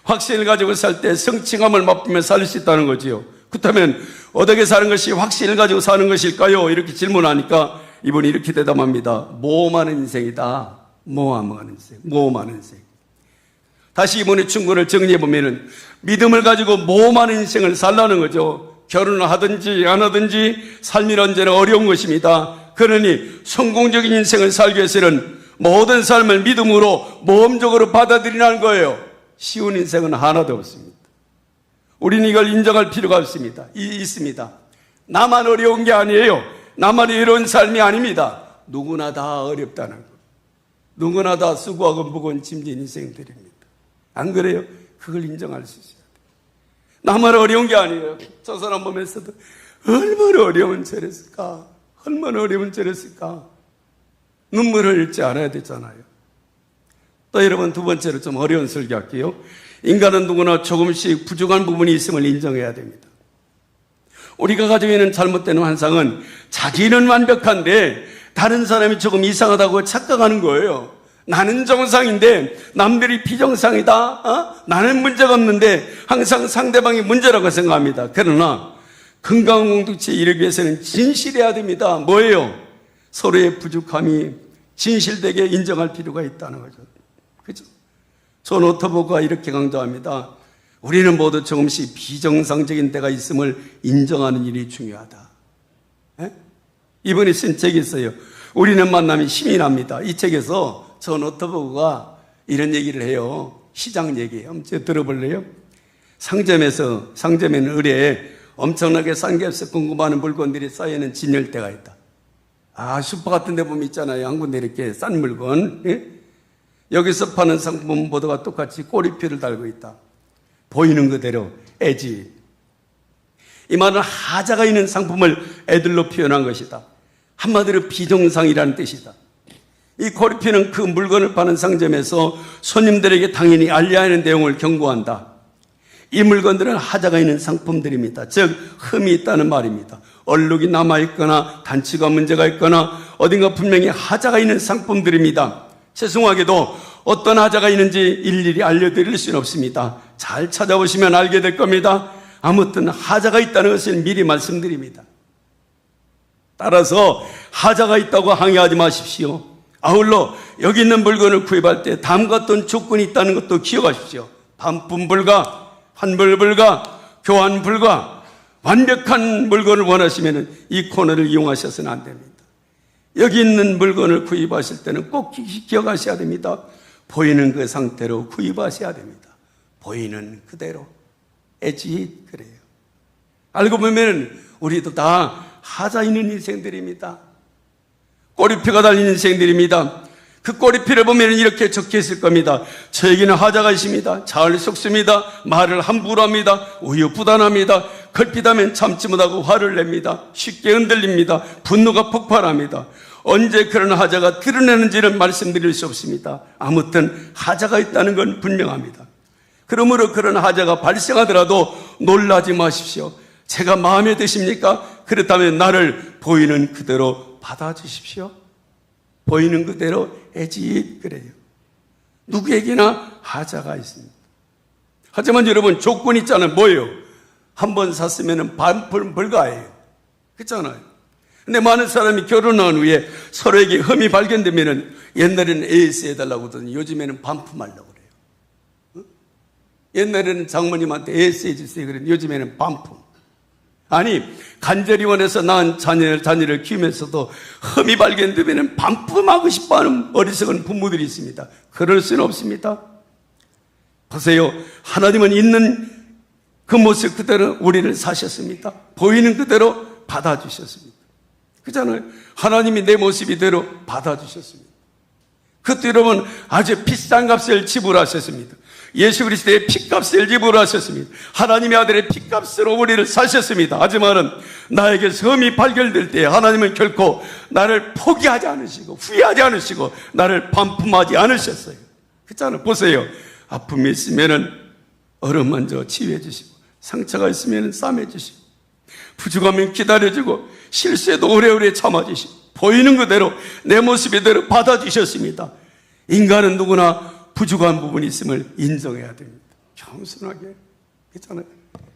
Speaker 1: 확신을 가지고 살 때 성취감을 맛보며 살 수 있다는 거지요. 그렇다면 어떻게 사는 것이 확신을 가지고 사는 것일까요? 이렇게 질문하니까 이분이 이렇게 대답합니다. 모험하는 인생이다. 모험하는 인생. 모험하는 인생. 다시 이분의 충고를 정리해보면 믿음을 가지고 모험하는 인생을 살라는 거죠. 결혼을 하든지 안 하든지 삶이 언제나 어려운 것입니다. 그러니 성공적인 인생을 살기 위해서는 모든 삶을 믿음으로 모험적으로 받아들이라는 거예요. 쉬운 인생은 하나도 없습니다. 우리는 이걸 인정할 필요가 없습니다. 있습니다. 나만 어려운 게 아니에요. 나만 어려운 삶이 아닙니다. 누구나 다 어렵다는 거. 누구나 다 수고하고 무거운 짐진 인생들입니다. 안 그래요? 그걸 인정할 수 있어야 돼요. 나만 어려운 게 아니에요. 저 사람 보면서도 얼마나 어려운 저랬을까? 얼마나 어려운 저랬을까? 눈물을 흘리지 않아야 되잖아요. 또 여러분 두 번째로 좀 어려운 설교할게요. 인간은 누구나 조금씩 부족한 부분이 있음을 인정해야 됩니다. 우리가 가지고 있는 잘못된 환상은 자기는 완벽한데 다른 사람이 조금 이상하다고 착각하는 거예요. 나는 정상인데 남들이 비정상이다. 나는 문제가 없는데 항상 상대방이 문제라고 생각합니다. 그러나 건강한 공동체에 이르기 위해서는 진실해야 됩니다. 뭐예요? 서로의 부족함이 진실되게 인정할 필요가 있다는 거죠. 그죠? 존 오터버가 이렇게 강조합니다. 우리는 모두 조금씩 비정상적인 때가 있음을 인정하는 일이 중요하다. 에? 이번에 쓴 책이 있어요. 우리는 만나면 힘이 납니다. 이 책에서 존 오터버가 이런 얘기를 해요. 시장 얘기예요. 한번 들어볼래요? 상점에는 의뢰에 엄청나게 싼 값에 궁금하는 물건들이 쌓여있는 진열대가 있다. 슈퍼 같은 데 보면 있잖아요. 한 군데 이렇게 싼 물건. 예? 여기서 파는 상품 모두가 똑같이 꼬리표를 달고 있다. 보이는 그대로 애지. 이 말은 하자가 있는 상품을 애들로 표현한 것이다. 한마디로 비정상이라는 뜻이다. 이 꼬리표는 그 물건을 파는 상점에서 손님들에게 당연히 알려야 하는 내용을 경고한다. 이 물건들은 하자가 있는 상품들입니다. 즉 흠이 있다는 말입니다. 얼룩이 남아있거나 단추가 문제가 있거나 어딘가 분명히 하자가 있는 상품들입니다. 죄송하게도 어떤 하자가 있는지 일일이 알려드릴 수는 없습니다. 잘 찾아보시면 알게 될 겁니다. 아무튼 하자가 있다는 것을 미리 말씀드립니다. 따라서 하자가 있다고 항의하지 마십시오. 아울러 여기 있는 물건을 구입할 때 다음과 같은 조건이 있다는 것도 기억하십시오. 반품 불가, 환불 불가, 교환 불가, 완벽한 물건을 원하시면 이 코너를 이용하셔서는 안 됩니다. 여기 있는 물건을 구입하실 때는 꼭 기억하셔야 됩니다. 보이는 그 상태로 구입하셔야 됩니다. 보이는 그대로. 애지 그래요. 알고 보면 우리도 다 하자 있는 인생들입니다. 꼬리표가 달린 인생들입니다. 그 꼬리표를 보면 이렇게 적혀 있을 겁니다. 저에게는 하자가 있습니다. 잘 속습니다. 말을 함부로 합니다. 우유부단합니다. 걸핏하면 참지 못하고 화를 냅니다. 쉽게 흔들립니다. 분노가 폭발합니다. 언제 그런 하자가 드러내는지는 말씀드릴 수 없습니다. 아무튼 하자가 있다는 건 분명합니다. 그러므로 그런 하자가 발생하더라도 놀라지 마십시오. 제가 마음에 드십니까? 그렇다면 나를 보이는 그대로 받아주십시오. 보이는 그대로 애지 그래요. 누구에게나 하자가 있습니다. 하지만 여러분 조건이 있잖아요. 뭐예요? 한 번 샀으면 반품 불가예요. 그렇잖아요. 근데 많은 사람이 결혼한 후에 서로에게 흠이 발견되면 옛날에는 AS 해달라고 하더니 요즘에는 반품하려고 그래요. 옛날에는 장모님한테 AS 해주세요. 그랬는데 요즘에는 반품. 아니 간절히 원해서 낳은 자녀를 키우면서도 흠이 발견되면 반품하고 싶어하는 어리석은 부모들이 있습니다. 그럴 수는 없습니다. 보세요. 하나님은 있는 그 모습 그대로 우리를 사셨습니다. 보이는 그대로 받아주셨습니다. 그렇잖아요. 하나님이 내 모습 이대로 받아주셨습니다. 그것도 여러분 아주 비싼 값을 지불하셨습니다. 예수 그리스도의 피값을 지불하셨습니다. 하나님의 아들의 피값으로 우리를 사셨습니다. 하지만은 나에게 흠이 발견될 때 하나님은 결코 나를 포기하지 않으시고 후회하지 않으시고 나를 반품하지 않으셨어요. 그렇잖아요. 보세요. 아픔이 있으면은 얼음 먼저 치유해 주시고 상처가 있으면 싸매 주시고 부족하면 기다려주고 실수에도 오래오래 참아주시고 보이는 그대로 내 모습 이대로 받아주셨습니다. 인간은 누구나 부족한 부분이 있음을 인정해야 됩니다. 겸손하게. 그렇잖아요.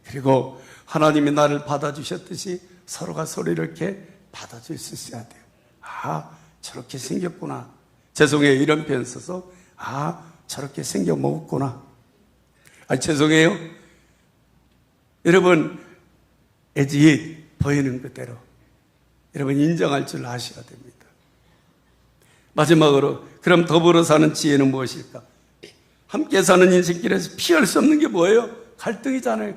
Speaker 1: 그리고 하나님이 나를 받아주셨듯이 서로가 서로 이렇게 받아줄 수 있어야 돼요. 아, 저렇게 생겼구나. 죄송해요. 이런 표현 써서 아, 저렇게 생겨 먹었구나. 아, 죄송해요. 여러분, 애지 보이는 그대로 여러분 인정할 줄 아셔야 됩니다. 마지막으로 그럼 더불어 사는 지혜는 무엇일까? 함께 사는 인생길에서 피할 수 없는 게 뭐예요? 갈등이잖아요.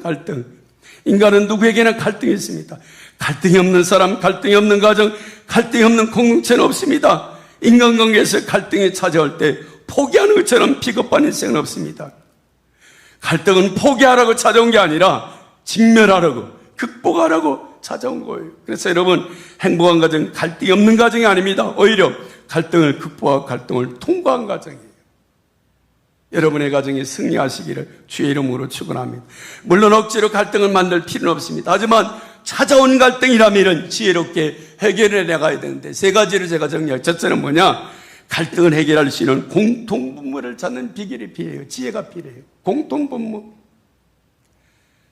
Speaker 1: 갈등. 인간은 누구에게나 갈등이 있습니다. 갈등이 없는 사람, 갈등이 없는 가정, 갈등이 없는 공동체는 없습니다. 인간관계에서 갈등이 찾아올 때 포기하는 것처럼 비겁한 인생은 없습니다. 갈등은 포기하라고 찾아온 게 아니라 직면하라고, 극복하라고 찾아온 거예요. 그래서 여러분, 행복한 가정, 갈등이 없는 가정이 아닙니다. 오히려 갈등을 극복하고 갈등을 통과한 가정이에요. 여러분의 가정이 승리하시기를 주의 이름으로 축원합니다. 물론 억지로 갈등을 만들 필요는 없습니다. 하지만 찾아온 갈등이라면 지혜롭게 해결해 나가야 되는데 세 가지를 제가 정리할. 첫째는 뭐냐? 갈등을 해결할 수 있는 공통분모를 찾는 비결이 필요해요. 지혜가 필요해요. 공통분모.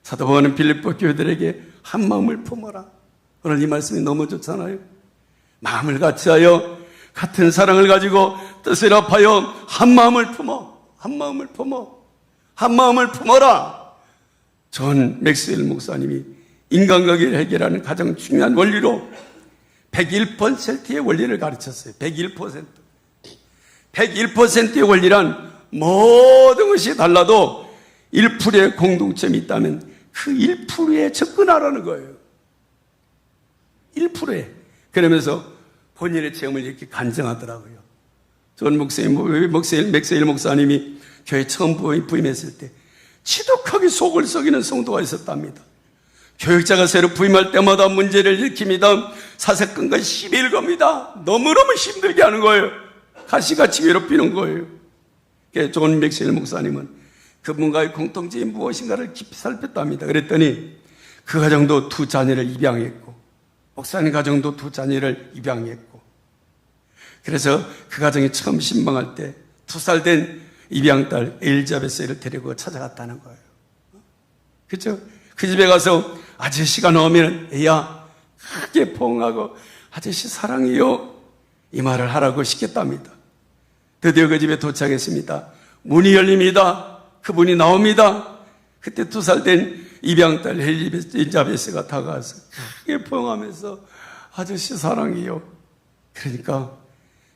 Speaker 1: 사도 바울은 빌립보 교회들에게 한 마음을 품어라. 오늘 이 말씀이 너무 좋잖아요. 마음을 같이하여 같은 사랑을 가지고 뜻을 합하여 한 마음을 품어. 한 마음을 품어라. 존 맥스웰 목사님이 인간관계를 해결하는 가장 중요한 원리로 101%의 원리를 가르쳤어요. 101%. 101%의 원리란 모든 것이 달라도 1%의 공동점이 있다면 그 1%에 접근하라는 거예요. 1%에. 그러면서 본인의 체험을 이렇게 간증하더라고요. 존 맥스웰 목사님이 교회 처음 부임했을 때 지독하게 속을 썩이는 성도가 있었답니다. 교육자가 새로 부임할 때마다 문제를 일으킵니다. 사사건과 시비를 겁니다. 너무너무 힘들게 하는 거예요. 가시같이 괴롭히는 거예요. 존 맥스웰 목사님은 그분과의 공통점이 무엇인가를 깊이 살폈답니다. 그랬더니 그 가정도 두 자녀를 입양했고 목사님 가정도 두 자녀를 입양했고 그래서 그 가정이 처음 신방할 때 2살 된 입양딸 엘자베스를 데리고 찾아갔다는 거예요. 그렇죠? 그 집에 가서 아저씨가 나오면 애야 크게 포옹하고 아저씨 사랑해요 이 말을 하라고 시켰답니다. 드디어 그 집에 도착했습니다. 문이 열립니다. 그분이 나옵니다. 그때 2살 된 입양딸 엘리자베스가 다가와서 크게 포용하면서 아저씨 사랑해요. 그러니까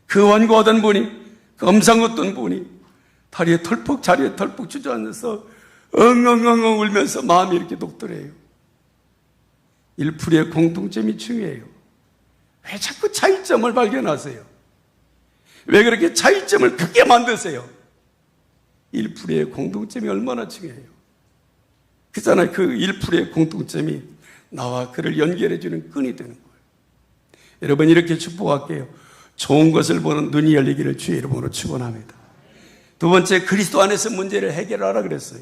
Speaker 1: 그 완고하던 분이, 그 엄상었던 분이 다리에 털퍽, 자리에 털퍽 주저앉아서 엉엉엉엉 울면서 마음이 이렇게 독돌해요. 일풀이의 공통점이 중요해요. 왜 자꾸 차이점을 발견하세요? 왜 그렇게 차이점을 크게 만드세요? 일풀이의 공통점이 얼마나 중요해요. 그잖아요. 그 일풀이의 공통점이 나와 그를 연결해주는 끈이 되는 거예요. 여러분, 이렇게 축복할게요. 좋은 것을 보는 눈이 열리기를 주의 이름으로 축원합니다. 두 번째, 그리스도 안에서 문제를 해결하라 그랬어요.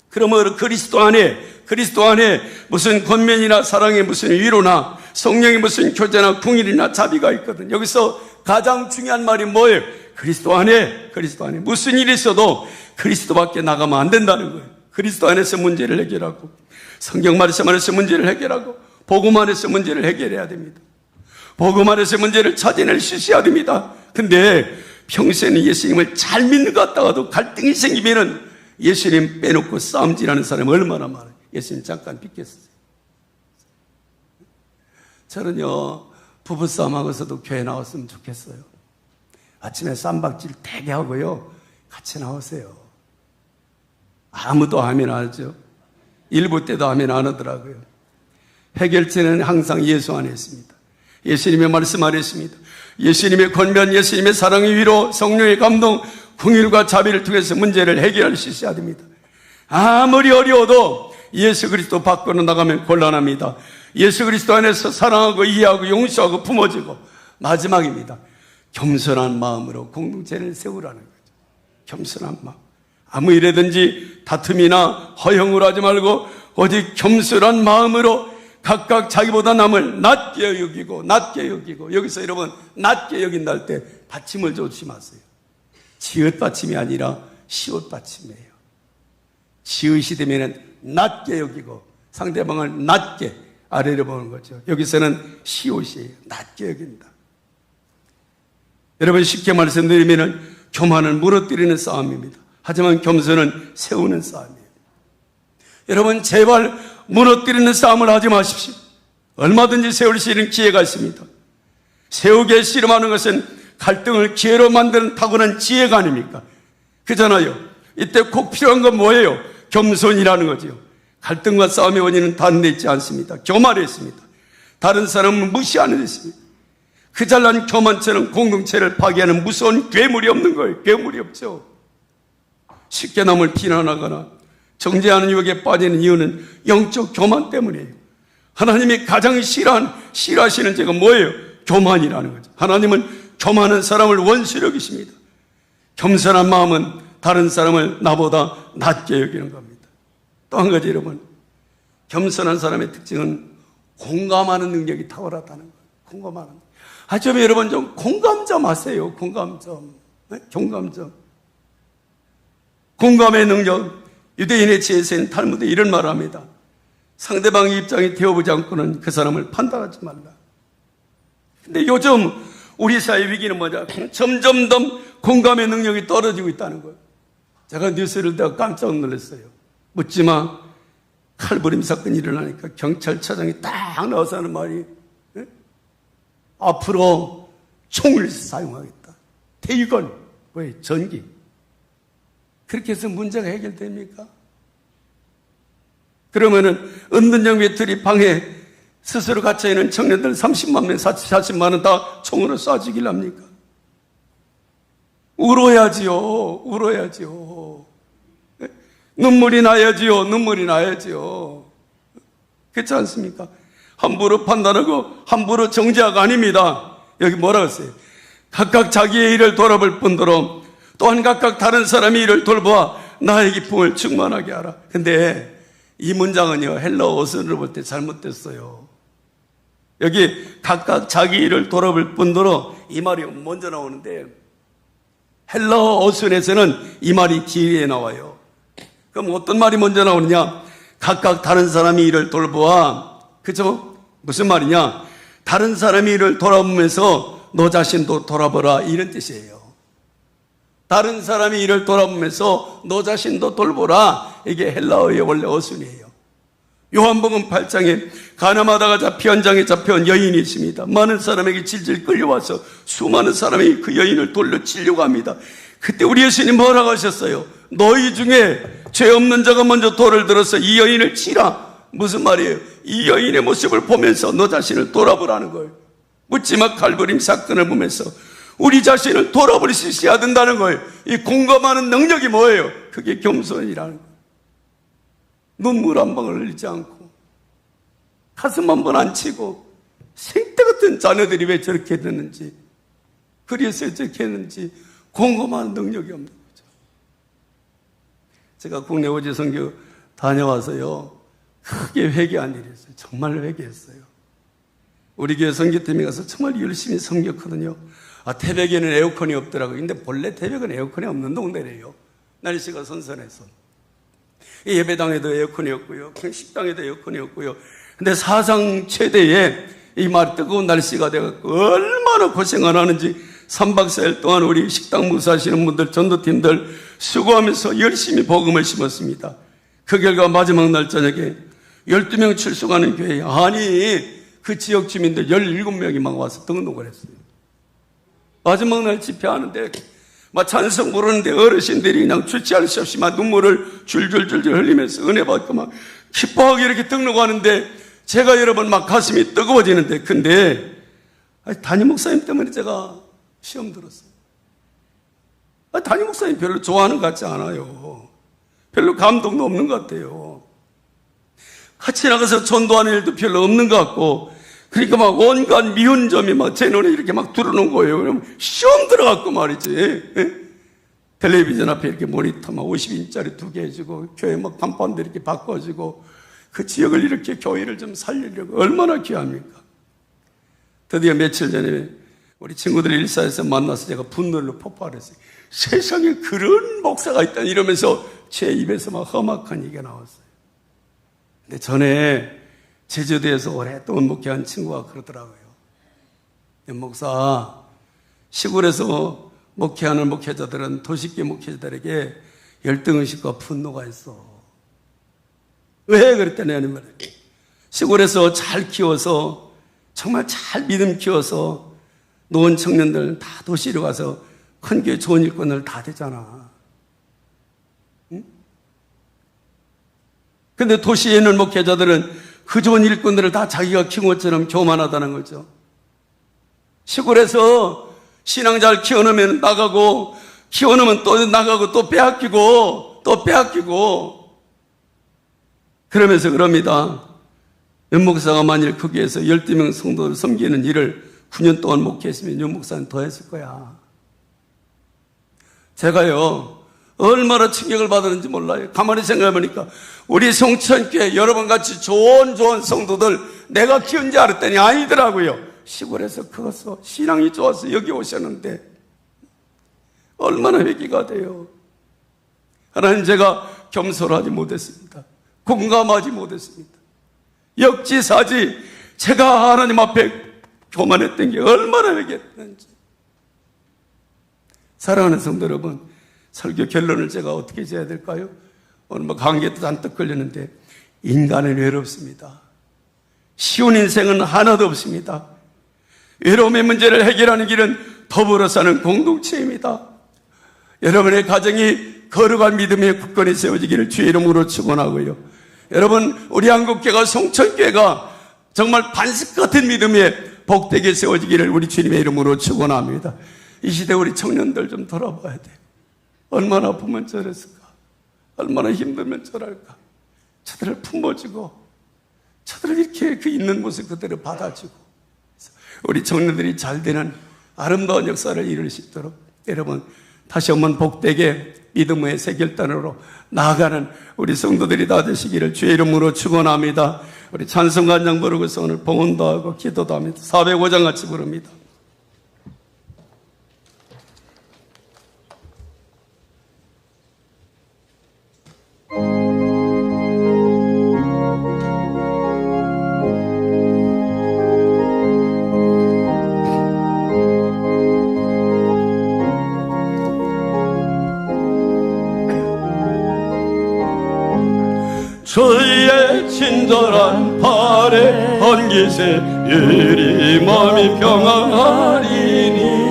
Speaker 1: 그러면 그리스도 안에 무슨 권면이나 사랑의 무슨 위로나 성령의 무슨 교제나 궁일이나 자비가 있거든. 여기서 가장 중요한 말이 뭐예요? 그리스도 안에 무슨 일이 있어도 그리스도밖에 나가면 안 된다는 거예요. 그리스도 안에서 문제를 해결하고, 성경 말씀에서 문제를 해결하고, 복음 안에서 문제를 해결해야 됩니다. 복음 안에서 문제를 찾아낼 수 있어야 됩니다. 근데 평소에는 예수님을 잘 믿는 것 같다가도 갈등이 생기면은 예수님 빼놓고 싸움질하는 사람이 얼마나 많아요. 예수님 잠깐 비켰어요. 저는요, 부부싸움하고서도 교회 나왔으면 좋겠어요. 아침에 쌈박질 되게 하고요, 같이 나오세요. 아무도 아멘 안 하죠. 일부 때도 아멘 안 하더라고요. 해결책은 항상 예수 안에 있습니다. 예수님의 말씀 안에 있습니다. 예수님의 권면, 예수님의 사랑의 위로, 성령의 감동, 긍휼과 자비를 통해서 문제를 해결할 수 있어야 됩니다. 아무리 어려워도 예수 그리스도 밖으로 나가면 곤란합니다. 예수 그리스도 안에서 사랑하고 이해하고 용서하고 품어주고, 마지막입니다. 겸손한 마음으로 공동체를 세우라는 거죠. 겸손한 마음. 아무 일에든지 다툼이나 허영을 하지 말고 오직 겸손한 마음으로 각각 자기보다 남을 낮게 여기고 여기서 여러분 낮게 여긴다 할 때 받침을 조심하세요. 지읒 받침이 아니라 시옷 받침이에요. 지읒이 되면 낮게 여기고 상대방을 낮게 아래로 보는 거죠. 여기서는 시옷이에요. 낮게 여긴다. 여러분, 쉽게 말씀드리면 교만은 무너뜨리는 싸움입니다. 하지만 겸손은 세우는 싸움이에요. 여러분, 제발 무너뜨리는 싸움을 하지 마십시오. 얼마든지 세울 수 있는 기회가 있습니다. 세우기에 씨름하는 것은 갈등을 기회로 만드는 타고난 지혜가 아닙니까? 그잖아요. 이때 꼭 필요한 건 뭐예요? 겸손이라는 거죠. 갈등과 싸움의 원인은 다른 데 있지 않습니다. 교만에 있습니다. 다른 사람은 무시하는 데 있습니다. 그 잘난 교만처럼 공동체를 파괴하는 무서운 괴물이 없는 거예요. 괴물이 없죠. 쉽게 남을 비난하거나 정죄하는 유혹에 빠지는 이유는 영적 교만 때문이에요. 하나님이 가장 싫어하시는 죄가 뭐예요? 교만이라는 거죠. 하나님은 교만한 사람을 원수로 여기십니다. 겸손한 마음은 다른 사람을 나보다 낮게 여기는 겁니다. 또 한 가지, 여러분, 겸손한 사람의 특징은 공감하는 능력이 탁월하다는 거예요. 공감하는. 좀 여러분 좀 공감 좀 하세요. 공감 좀. 네? 공감 좀. 공감의 능력. 유대인의 지혜에서는 탈무드에 이런 말을 합니다. 상대방의 입장이 되어보지 않고는 그 사람을 판단하지 말라. 근데 요즘 우리 사회 위기는 뭐냐? 점점 더 공감의 능력이 떨어지고 있다는 거예요. 제가 뉴스를 듣다가 깜짝 놀랐어요. 묻지마. 칼부림 사건이 일어나니까 경찰차장이 딱 나와서 하는 말이, 네? 앞으로 총을 사용하겠다. 대유건, 왜? 전기. 그렇게 해서 문제가 해결됩니까? 그러면은 은둔형 외톨이 방에 스스로 갇혀있는 청년들 30만 명, 40만 원 다 총으로 쏴주길 합니까? 울어야지요. 눈물이 나야지요. 그렇지 않습니까? 함부로 판단하고 함부로 정죄가 아닙니다. 여기 뭐라고 했어요? 각각 자기의 일을 돌아볼 뿐더러 또한 각각 다른 사람의 일을 돌보아 나의 기쁨을 충만하게 하라. 근데 이 문장은요, 헬라어 어순으로 볼 때 잘못됐어요. 여기 각각 자기 일을 돌아볼 뿐더러 이 말이 먼저 나오는데 헬라어 어순에서는 이 말이 뒤에 나와요. 그럼 어떤 말이 먼저 나오느냐? 각각 다른 사람의 일을 돌보아. 그죠? 무슨 말이냐? 다른 사람의 일을 돌아보면서 너 자신도 돌아보라, 이런 뜻이에요. 다른 사람의 일을 돌아보면서 너 자신도 돌보라. 이게 헬라어의 원래 어순이에요. 요한복음 8장에 가늠하다가 잡히 현장에 잡혀온 여인이 있습니다. 많은 사람에게 질질 끌려와서 수많은 사람이 그 여인을 돌려 치려고 합니다. 그때 우리 예수님 뭐라고 하셨어요? 너희 중에 죄 없는 자가 먼저 돌을 들어서 이 여인을 치라. 무슨 말이에요? 이 여인의 모습을 보면서 너 자신을 돌아보라는 거예요. 묻지마 칼부림 사건을 보면서 우리 자신을 돌아볼 수 있어야 된다는 거예요. 이 공감하는 능력이 뭐예요? 그게 겸손이라는 거예요. 눈물 한 방울 흘리지 않고 가슴 한 번 안 치고 생태 같은 자녀들이 왜 저렇게 됐는지, 그래서 저렇게 했는지 공감하는 능력이 없는 거죠. 제가 국내 오지 선교 다녀와서요, 크게 회개한 일이 있어요. 정말 회개했어요. 우리 교회 선교팀에 가서 정말 열심히 섬겼거든요. 태백에는 에어컨이 없더라고요. 근데 본래 태백은 에어컨이 없는 동네래요. 날씨가 선선해서. 예배당에도 에어컨이 없고요. 식당에도 에어컨이 없고요. 근데 사상 최대의 이 말 뜨거운 날씨가 돼갖고 얼마나 고생을 하는지 3박 4일 동안 우리 식당 무사하시는 분들, 전도팀들 수고하면서 열심히 복음을 심었습니다. 그 결과 마지막 날 저녁에 12명 출석하는 교회에, 아니 그 지역 주민들 17명이 막 와서 등록을 했어요. 마지막 날 집회하는데 막 찬송 부르는데 어르신들이 그냥 주체할 수 없이 막 눈물을 줄줄줄줄 흘리면서 은혜 받고 막 기뻐하게 이렇게 등록하는데, 제가 여러분 막 가슴이 뜨거워지는데, 근데 담임 목사님 때문에 제가 시험 들었어요. 담임 목사님 별로 좋아하는 것 같지 않아요. 별로 감동도 없는 것 같아요. 같이 나가서 전도하는 일도 별로 없는 것 같고, 그러니까 막 온갖 미운 점이 막 제 눈에 이렇게 막 들어오는 거예요. 그러면 시험 들어갔고 말이지. 텔레비전 앞에 이렇게 모니터 막 50인짜리 2개 해주고, 교회 막 간판도 이렇게 바꿔주고, 그 지역을 이렇게 교회를 좀 살리려고 얼마나 귀합니까? 드디어 며칠 전에 우리 친구들이 일사에서 만나서 제가 분노로 폭발했어요. 세상에 그런 목사가 있다니 이러면서 제 입에서 막 험악한 얘기가 나왔어요. 근데 전에 제주도에서 오랫동안 목회한 친구가 그러더라고요. 목사, 시골에서 목회하는 목회자들은 도시계 목회자들에게 열등의식과 분노가 있어. 왜 그랬더니 말이에요. 시골에서 잘 키워서, 정말 잘 믿음 키워서 노원 청년들 다 도시로 가서 큰 교회 좋은 일꾼을 다 되잖아. 응? 근데 도시에 있는 목회자들은 그 좋은 일꾼들을 다 자기가 키운 것처럼 교만하다는 거죠. 시골에서 신앙 잘 키워놓으면 나가고, 키워놓으면 또 나가고, 또 빼앗기고, 또 빼앗기고, 그러면서 그럽니다. 연 목사가 만일 거기에서 12명 성도를 섬기는 일을 9년 동안 목회했으면 연 목사는 더 했을 거야. 제가요, 얼마나 충격을 받았는지 몰라요. 가만히 생각해보니까 우리 성천교회 여러분같이 좋은 성도들 내가 키운 줄 알았더니 아니더라고요. 시골에서 커서 신앙이 좋아서 여기 오셨는데 얼마나 회개가 돼요. 하나님, 제가 겸손하지 못했습니다. 공감하지 못했습니다. 역지사지 제가 하나님 앞에 교만했던 게 얼마나 회개했는지. 사랑하는 성도 여러분, 설교 결론을 제가 어떻게 지어야 될까요? 오늘 뭐 감기도 잔뜩 걸렸는데, 인간은 외롭습니다. 쉬운 인생은 하나도 없습니다. 외로움의 문제를 해결하는 길은 더불어 사는 공동체입니다. 여러분의 가정이 거룩한 믿음의 굳건히 세워지기를 주의 이름으로 축원하고요. 여러분, 우리 한국교회가, 송천교회가 정말 반석 같은 믿음의 복되게 세워지기를 우리 주님의 이름으로 축원합니다. 이 시대 우리 청년들 좀 돌아봐야 돼요. 얼마나 아프면 저랬을까? 얼마나 힘들면 저럴까? 저들을 품어주고, 저들을 이렇게 그 있는 모습 그대로 받아주고, 우리 청년들이 잘 되는 아름다운 역사를 이룰 수 있도록 여러분, 다시 한번 복되게 믿음의 새 결단으로 나아가는 우리 성도들이 다 되시기를 주의 이름으로 축원합니다. 우리 찬송가 한 장 부르고서 오늘 봉헌도 하고 기도도 합니다. 405장 같이 부릅니다. 주의 친절한 발에 헌기세 이리 마음이 평안하리니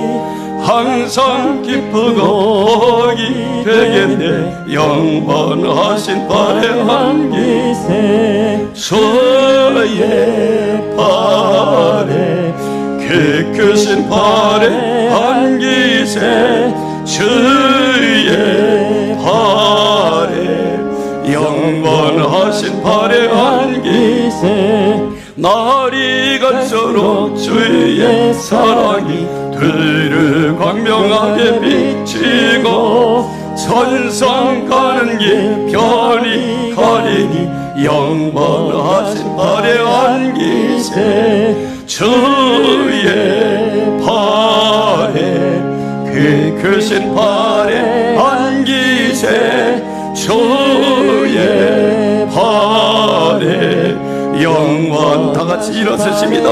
Speaker 1: 항상 기쁘고 복이 되겠네 영원하신 발에 헌기세 주의 발에 그 크신 발에 안기세 주의 발에 영원하신 발에 안기세 날이 갈수록 주의 사랑이 들을 광명하게 비치고 천상 가는 길 별이 가리니 영원하신 발에 안기세 주의 발에 그 크신 발에 안기세 주의 발에 영원 다같이 일어서십니다.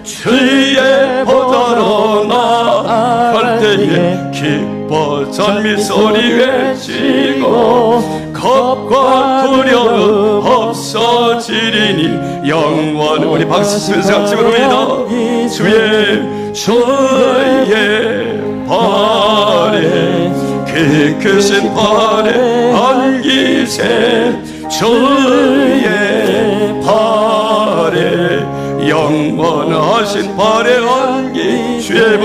Speaker 1: 주의 보좌로 나갈 때에 기뻐 전미 소리 외치고 겁과 두려움 없어지리니 영원 우리 박수 치면서 같이 부릅니다. 주의 발에 그 크신 발에 안기세 주의 발에 영원하신 발에 안기 주의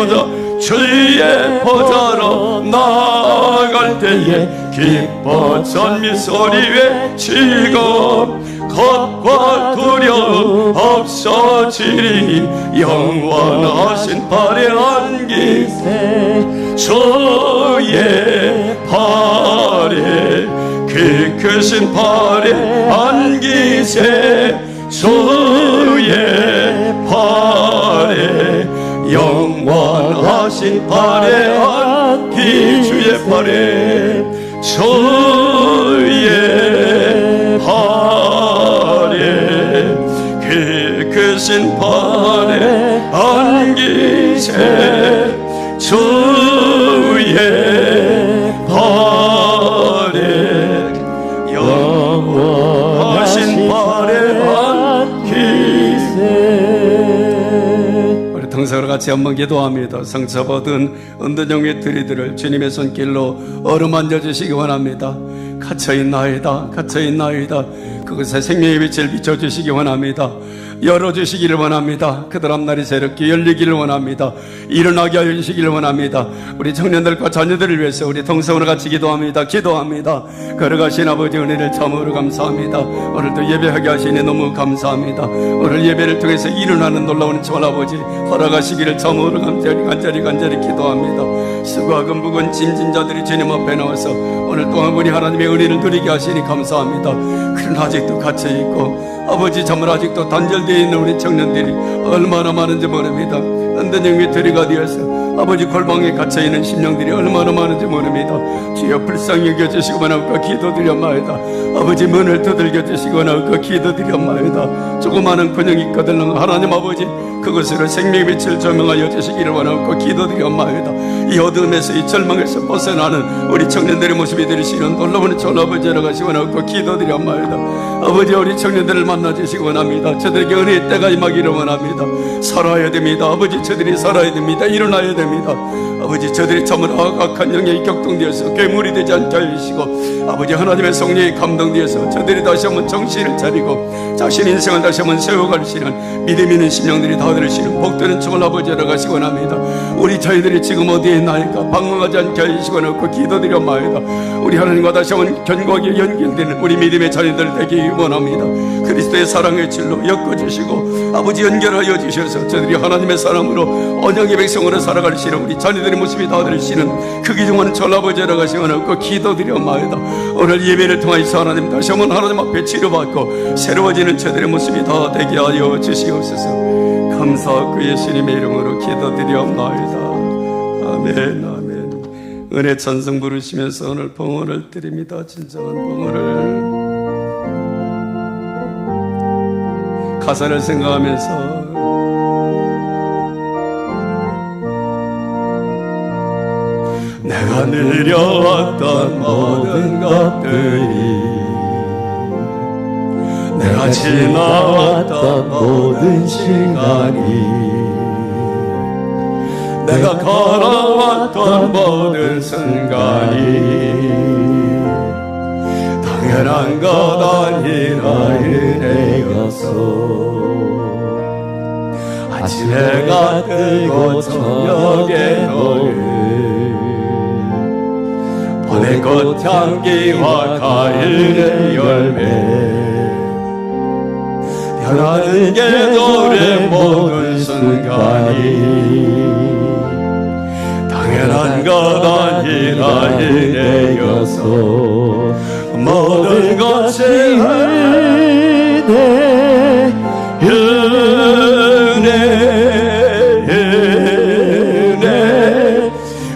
Speaker 1: 보좌로 나아갈 때에 기뻐 전미 소리 외치고 겁과 두려움 없어지리니 영원하신 발에 안기세 주의 발에 그 크신 발에 안기세 주의 발에 영원하신 발에 안기 주의 발에 주의 발에 그 크신 발에 안기세 주의 발에 영원하신 발에 안기세 우리 동서로 같이 한번 기도합니다. 상처받은 은둔형의 드리들을 주님의 손길로 어루만져 주시기 원합니다. 갇혀있나이다 갇혀있나이다 그것에 생명의 빛을 비춰주시기 원합니다. 열어주시기를 원합니다. 그들 앞날이 새롭게 열리기를 원합니다. 일어나게 하여 주시기를 원합니다. 우리 청년들과 자녀들을 위해서 우리 동성으로 같이 기도합니다. 걸어가신 아버지 은혜를 참으로 감사합니다. 오늘도 예배하게 하시니 너무 감사합니다. 오늘 예배를 통해서 일어나는 놀라운 전 아버지 허락하시기를 참으로 간절히 기도합니다. 수고하고 무거운 짐진 자들이 주님 앞에 나와서 오늘 또한 우리 하나님의 은혜를 누리게 하시니 감사합니다. 그러나 아직도 갇혀있고 아버지 정말 아직도 단절되어 있는 우리 청년들이 얼마나 많은지 모릅니다. 은둔형의 들이가 되어서 아버지 골방에 갇혀있는 심령들이 얼마나 많은지 모릅니다. 주여 불쌍히 여겨주시고 원하옵고 기도드렸마이다. 아버지 문을 두들겨 주시고 원하옵고 기도드렸마이다. 조그마한 근육이 거들는 하나님 아버지 그것으로 생명의 빛을 조명하여 주시기를 원하옵고 기도드렸마이다. 이 어둠에서 이 절망에서 벗어나는 우리 청년들의 모습이 되시는 놀라운 전아버지로 가시고 원하옵고 기도드렸마이다. 아버지 우리 청년들을 만나주시기 원합니다. 저들에게 은혜의 때가 임하기를 원합니다. 살아야 됩니다. 아버지 저들이 살아야 됩니다. 일어나야 됩니다. 아버지 저들이 참으로 악한 영에 격동되어서 괴물이 되지 않게 하시고 아버지 하나님의 성령에 감동되어서 저들이 다시 한번 정신을 차리고 자신의 인생을 다시 한번 세워가시는 믿음 있는 심령들이 다 되시는 복되는 총을 아버지로 가시기 원합니다. 우리 저희들이 지금 어디에 있나이까 방황하지 않게 하시고 놓고 기도드렸마이다. 우리 하나님과 다시 한번 견고하게 연결되는 우리 믿음의 자녀들 되기 원합니다. 그리스도의 사랑의 질로 엮어주시고 아버지 연결하여 주셔서 저들이 하나님의 사람으로 언약의 백성으로 살아가시는 우리 자녀들의 모습이 다 되시는 그 기중한 전아버지로 가시고 놓고 기도드렸마이다. 오늘 예배를 통하여서 하나님 다시 한번 하나님 앞에 치료받고 새로워지는 저들의 모습이 다 되게 하여 주시옵소서. 감사하고 예수님의 이름으로 기도드렸나이다. 아멘 아멘. 은혜 찬송 부르시면서 오늘 봉헌을 드립니다. 진정한 봉헌을 가사를 생각하면서 내가 느려왔던 모든 것들이 내가 지나왔던 모든 시간이 내가 걸어왔던 모든 순간이 당연한 것 아니라 은혜였어. 아침에가 뜨고 저녁에 너를 보내꽃 향기와 가을의 열매 변하는 계절의 모든 순간이 당연한 것 아니라 은혜여서 모든 것이 은혜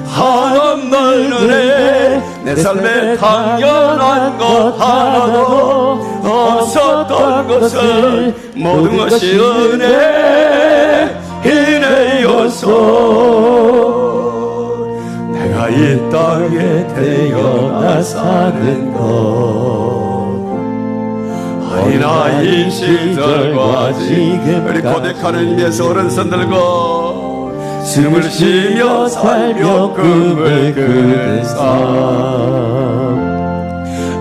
Speaker 1: 하나님 널 은혜 내 삶에 당연한 것 하나도 없었던 것을 모든 것이 은혜여서 내가 이 땅에 태어나 사는 것 어린아이 시절과 지금 우리 고백하는 예수 어른손들과 숨을 쉬며 살며 꿈을 꾸는 삶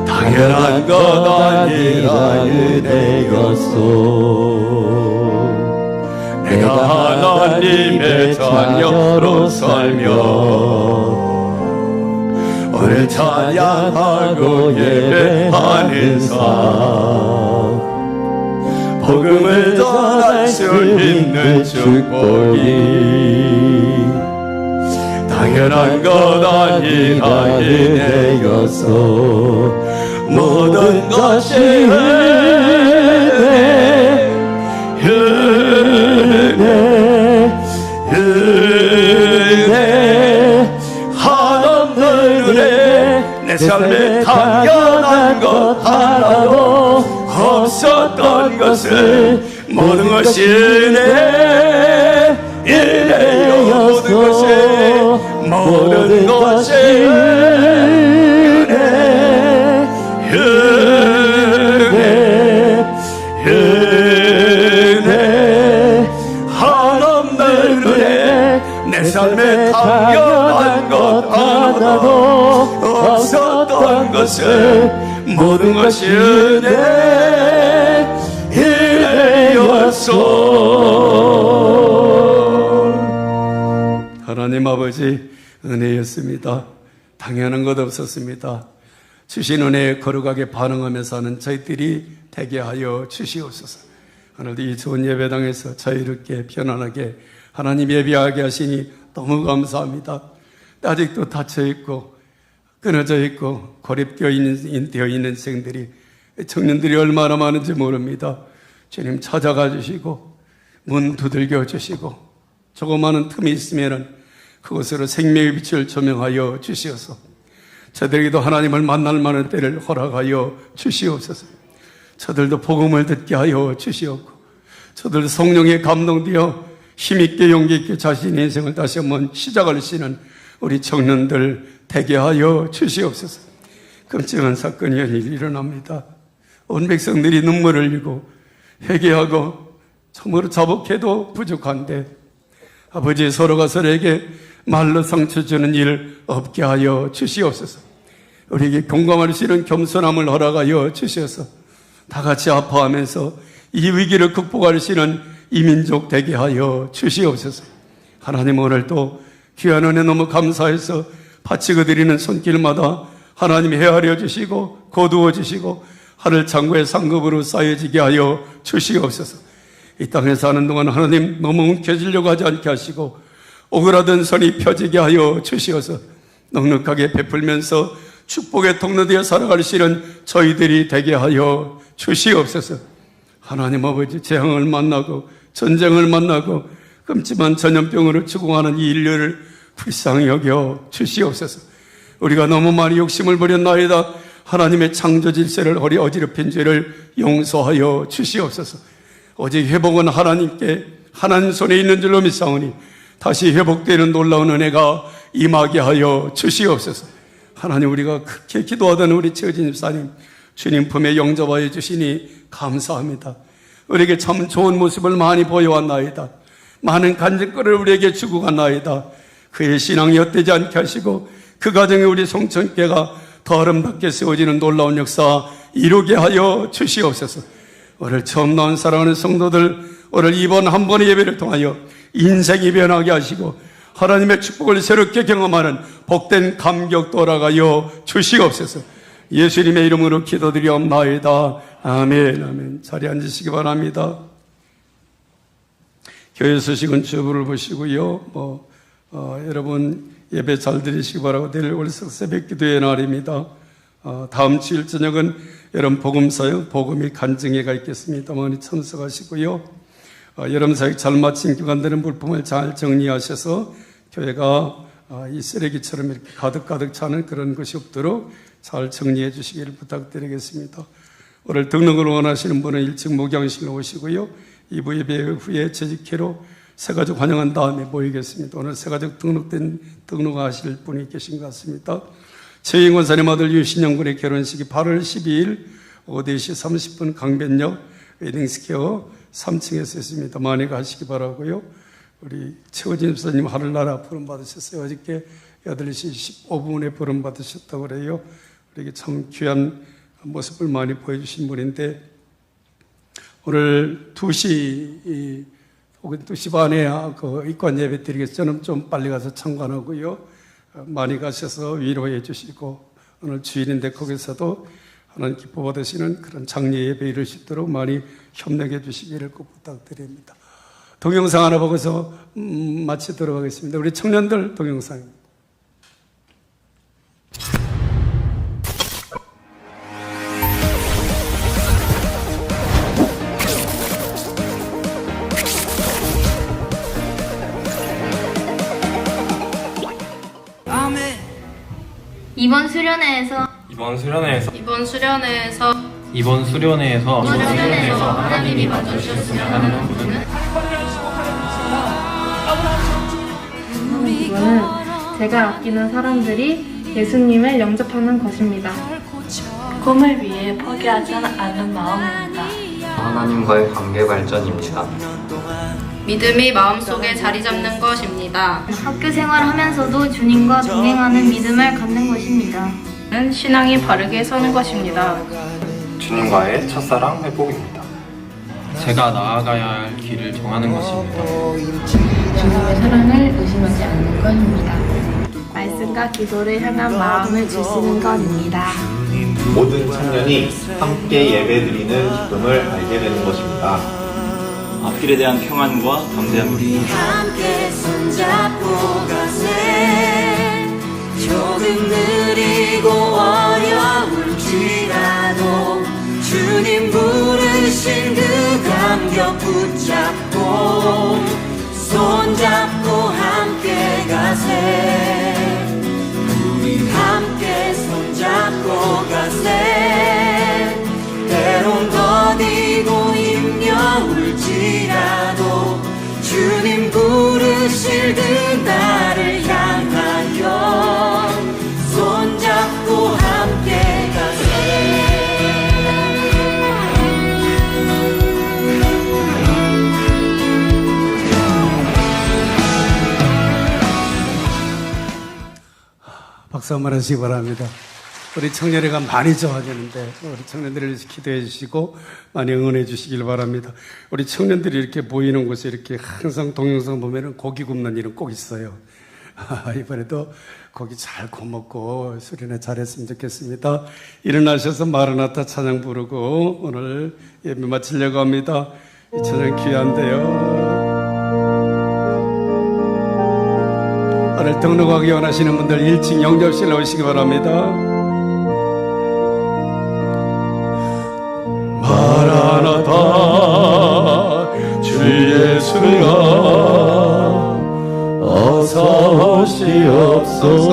Speaker 1: 당연한 것 아니라 은혜였어. 내가 하나님의 자녀로 살며 오늘 찬양하고 예배하는 삶 복음을 전할 수 있는 축복이 당연한 것 아니라 은혜여서 모든 것이 은혜 하나님 은혜 내 삶에 당연한 것 하나도 없었던 것을 모든 것이 은혜여 모든 것이 은혜 하나님 은혜 내 삶에 당연한 것 하나도 없었던 것을 모든 것이 은혜였소. 하나님 아버지 은혜였습니다. 당연한 것 없었습니다. 주신 은혜에 거룩하게 반응하며 사는 저희들이 되게 하여 주시옵소서. 오늘도 이 좋은 예배당에서 자유롭게 편안하게 하나님 예배하게 하시니 너무 감사합니다. 아직도 닫혀있고 끊어져 있고 고립되어 있는 생들이 청년들이 얼마나 많은지 모릅니다. 주님 찾아가 주시고 문 두들겨 주시고 조그마한 틈이 있으면 그곳으로 생명의 빛을 조명하여 주시옵소서. 저들에게도 하나님을 만날 만한 때를 허락하여 주시옵소서. 저들도 복음을 듣게 하여 주시옵고 저들도 성령에 감동되어 힘있게 용기있게 자신의 인생을 다시 한번 시작하시는 우리 청년들 되게 하여 주시옵소서. 끔찍한 사건이 일어납니다. 온 백성들이 눈물을 흘리고 회개하고 참으로 자복해도 부족한데 아버지 서로가 서로에게 말로 상처 주는 일 없게 하여 주시옵소서. 우리에게 공감할 수 있는 겸손함을 허락하여 주셔서 다 같이 아파하면서 이 위기를 극복할 수 있는 이 민족 되게 하여 주시옵소서. 하나님 오늘도 귀한 은혜 너무 감사해서 바치고 드리는 손길마다 하나님이 헤아려 주시고 거두어 주시고 하늘 창고의 상급으로 쌓여지게 하여 주시옵소서. 이 땅에 사는 동안 하나님 너무 움켜쥐려고 하지 않게 하시고 오그라든 손이 펴지게 하여 주시어서 넉넉하게 베풀면서 축복의 통로되어 살아갈 수 있는 저희들이 되게 하여 주시옵소서. 하나님 아버지 재앙을 만나고 전쟁을 만나고 끔찍한 전염병으로 죽어가는 이 인류를 불쌍히 여겨 주시옵소서. 우리가 너무 많이 욕심을 부렸나이다. 하나님의 창조 질서를 허리 어지럽힌 죄를 용서하여 주시옵소서. 오직 회복은 하나님께 하나님 손에 있는 줄로 믿사오니 다시 회복되는 놀라운 은혜가 임하게 하여 주시옵소서. 하나님 우리가 그렇게 기도하던 우리 최진 집사님 주님 품에 영접하여 주시니 감사합니다. 우리에게 참 좋은 모습을 많이 보여왔나이다. 많은 간증거리를 우리에게 주고 갔나이다. 그의 신앙이 헛되지 않게 하시고 그 가정에 우리 송천교회가 더 아름답게 세워지는 놀라운 역사 이루게 하여 주시옵소서. 오늘 처음 나온 사랑하는 성도들, 오늘 이번 한 번의 예배를 통하여 인생이 변하게 하시고 하나님의 축복을 새롭게 경험하는 복된 감격 돌아가여 주시옵소서. 예수님의 이름으로 기도드리옵나이다. 아멘. 아멘. 자리에 앉으시기 바랍니다. 교회 소식은 주부를 보시고요. 여러분 예배 잘 드리시기 바라고, 내일 월석 새벽 기도의 날입니다. 다음 주일 저녁은 여러분 복음사역 복음이 간증회가 있겠습니다. 많이 참석하시고요. 여러분 사역 잘 마친 기관들은 물품을 잘 정리하셔서 교회가 이 쓰레기처럼 이렇게 가득 차는 그런 것이 없도록 잘 정리해 주시기를 부탁드리겠습니다. 오늘 등록을 원하시는 분은 1층 목양실로 오시고요. 2부 예배 후에 재직회로 새가족 환영한 다음에 모이겠습니다. 오늘 새가족 등록하실 분이 계신 것 같습니다. 최인 권사님 아들 유신영 군의 결혼식이 8월 12일 오후 4시 30분 강변역 웨딩스퀘어 3층에서 있습니다. 많이 가시기 바라고요. 우리 최호진 집사님 하늘나라 부름 받으셨어요. 어저께 8시 15분에 부름 받으셨다고 그래요. 우리에게 참 귀한 모습을 많이 보여주신 분인데, 오늘 2시 혹은 2시 반에 그 입관 예배 드리겠습니다. 저는 좀 빨리 가서 참관하고요. 많이 가셔서 위로해 주시고, 오늘 주일인데 거기서도 하나님 기뻐 받으시는 그런 장례 예배 이룰 수 있도록 많이 협력해 주시기를 꼭 부탁드립니다. 동영상 하나 보고서 마치도록 하겠습니다. 우리 청년들 동영상입니다.
Speaker 4: 이번 수련회에서 하나님이 만져주셨으면 하는 부분은 제가 아끼는 사람들이 예수님을 영접하는 것입니다.
Speaker 5: 꿈을 위해 포기하지 않는 마음입니다.
Speaker 6: 하나님과의 관계 발전입니다.
Speaker 4: 믿음이 마음속에 자리 잡는 것입니다.
Speaker 7: 학교 생활하면서도 주님과 동행하는 믿음을 갖는 것입니다.
Speaker 4: 신앙이 바르게 서는 것입니다.
Speaker 8: 주님과의 첫사랑 회복입니다. 제가 나아가야 할 길을 정하는 것입니다.
Speaker 7: 주님의 사랑을 의심하지 않는 것입니다.
Speaker 4: 말씀과 기도를 향한 마음을 주시는 것입니다.
Speaker 9: 모든 청년이 함께 예배드리는 기쁨을 알게 되는 것입니다.
Speaker 10: 앞길에 대한 평안과 담대함.
Speaker 11: 우리 함께 손잡고 가세. 조금 느리고 어려울지라도 주님 부르신 그 감격 붙잡고 손잡고 함께 가세. 우리 함께 손잡고 가세. 때론 더디고 힘겨울지라도 주님 부르실 그 나를 향하여 손잡고 함께 가세.
Speaker 1: 박수 한번 하시기 바랍니다. 우리 청년회가 많이 좋아지는데 우리 청년들을 위해서 기도해 주시고 많이 응원해 주시길 바랍니다. 우리 청년들이 이렇게 모이는 곳에 이렇게 항상 동영상 보면은 고기 굽는 일은 꼭 있어요. 이번에도 고기 잘 구워먹고 수련회 잘했으면 좋겠습니다. 일어나셔서 마라나타 찬양 부르고 오늘 예배 마치려고 합니다. 이 찬양 귀한데요. 오늘 등록하기 원하시는 분들 1층 영접실로 오시기 바랍니다. 마라나타 주 예수가 어서 오시옵소서.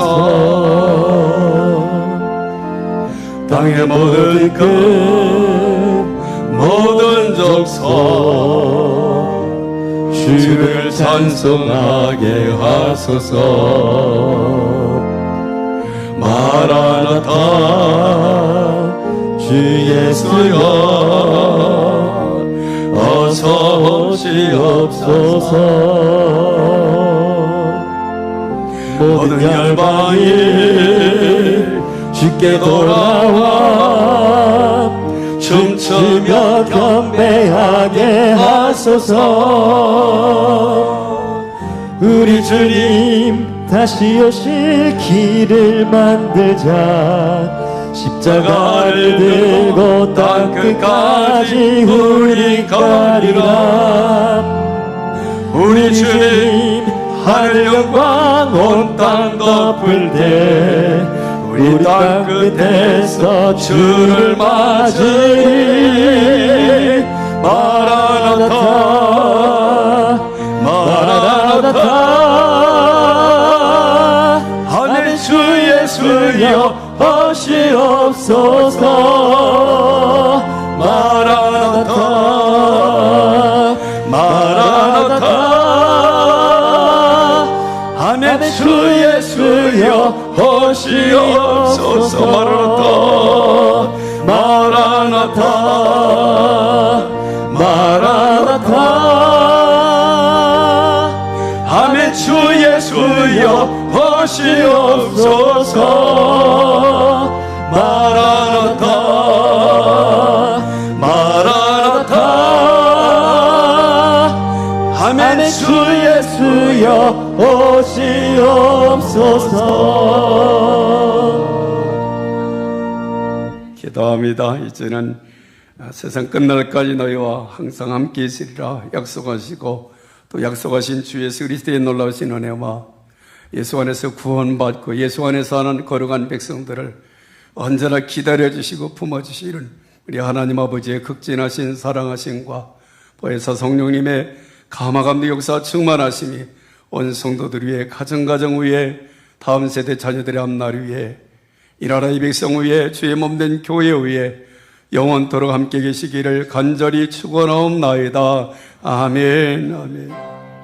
Speaker 1: 땅의 모든 끝 모든 족속 주를 찬송하게 하소서. 마라나타 주 주 예수여 어서 오시옵소서. 모든 열방이 주께 돌아와 춤추며 경배하게 하소서. 우리 주님 다시 오실 길을 만들자. 십자가를 들고 땅 끝까지 우리 가리라. 우리 주님 하늘 영광 온 땅 덮을 때 우리 땅 끝에서 주를 맞으리. 마라나타 마라나타 하늘 주 예수여 오시옵소서. 마라나타 마라나타 아멘. 주 예수여 오시옵소서. 마라나타 마라나타 마라나타 아멘. 주 예수여 오시옵소서. 마라나타 마라나타 아멘. 주 예수여 오시옵소서. 기도합니다. 이제는 세상 끝날까지 너희와 항상 함께 있으리라 약속하시고 또 약속하신 주 예수 그리스도의 놀라우신 은혜와 예수 안에서 구원받고 예수 안에서 하는 거룩한 백성들을 언제나 기다려주시고 품어주시는 우리 하나님 아버지의 극진하신 사랑하심과 보혜사 성령님의 감화감도 역사 충만하심이 온 성도들 위해 가정 위에 다음 세대 자녀들의 앞날 위에 이 나라의 백성 위에 주의 몸된 교회 위에 영원토록 함께 계시기를 간절히 축원하옵나이다. 아멘. 아멘.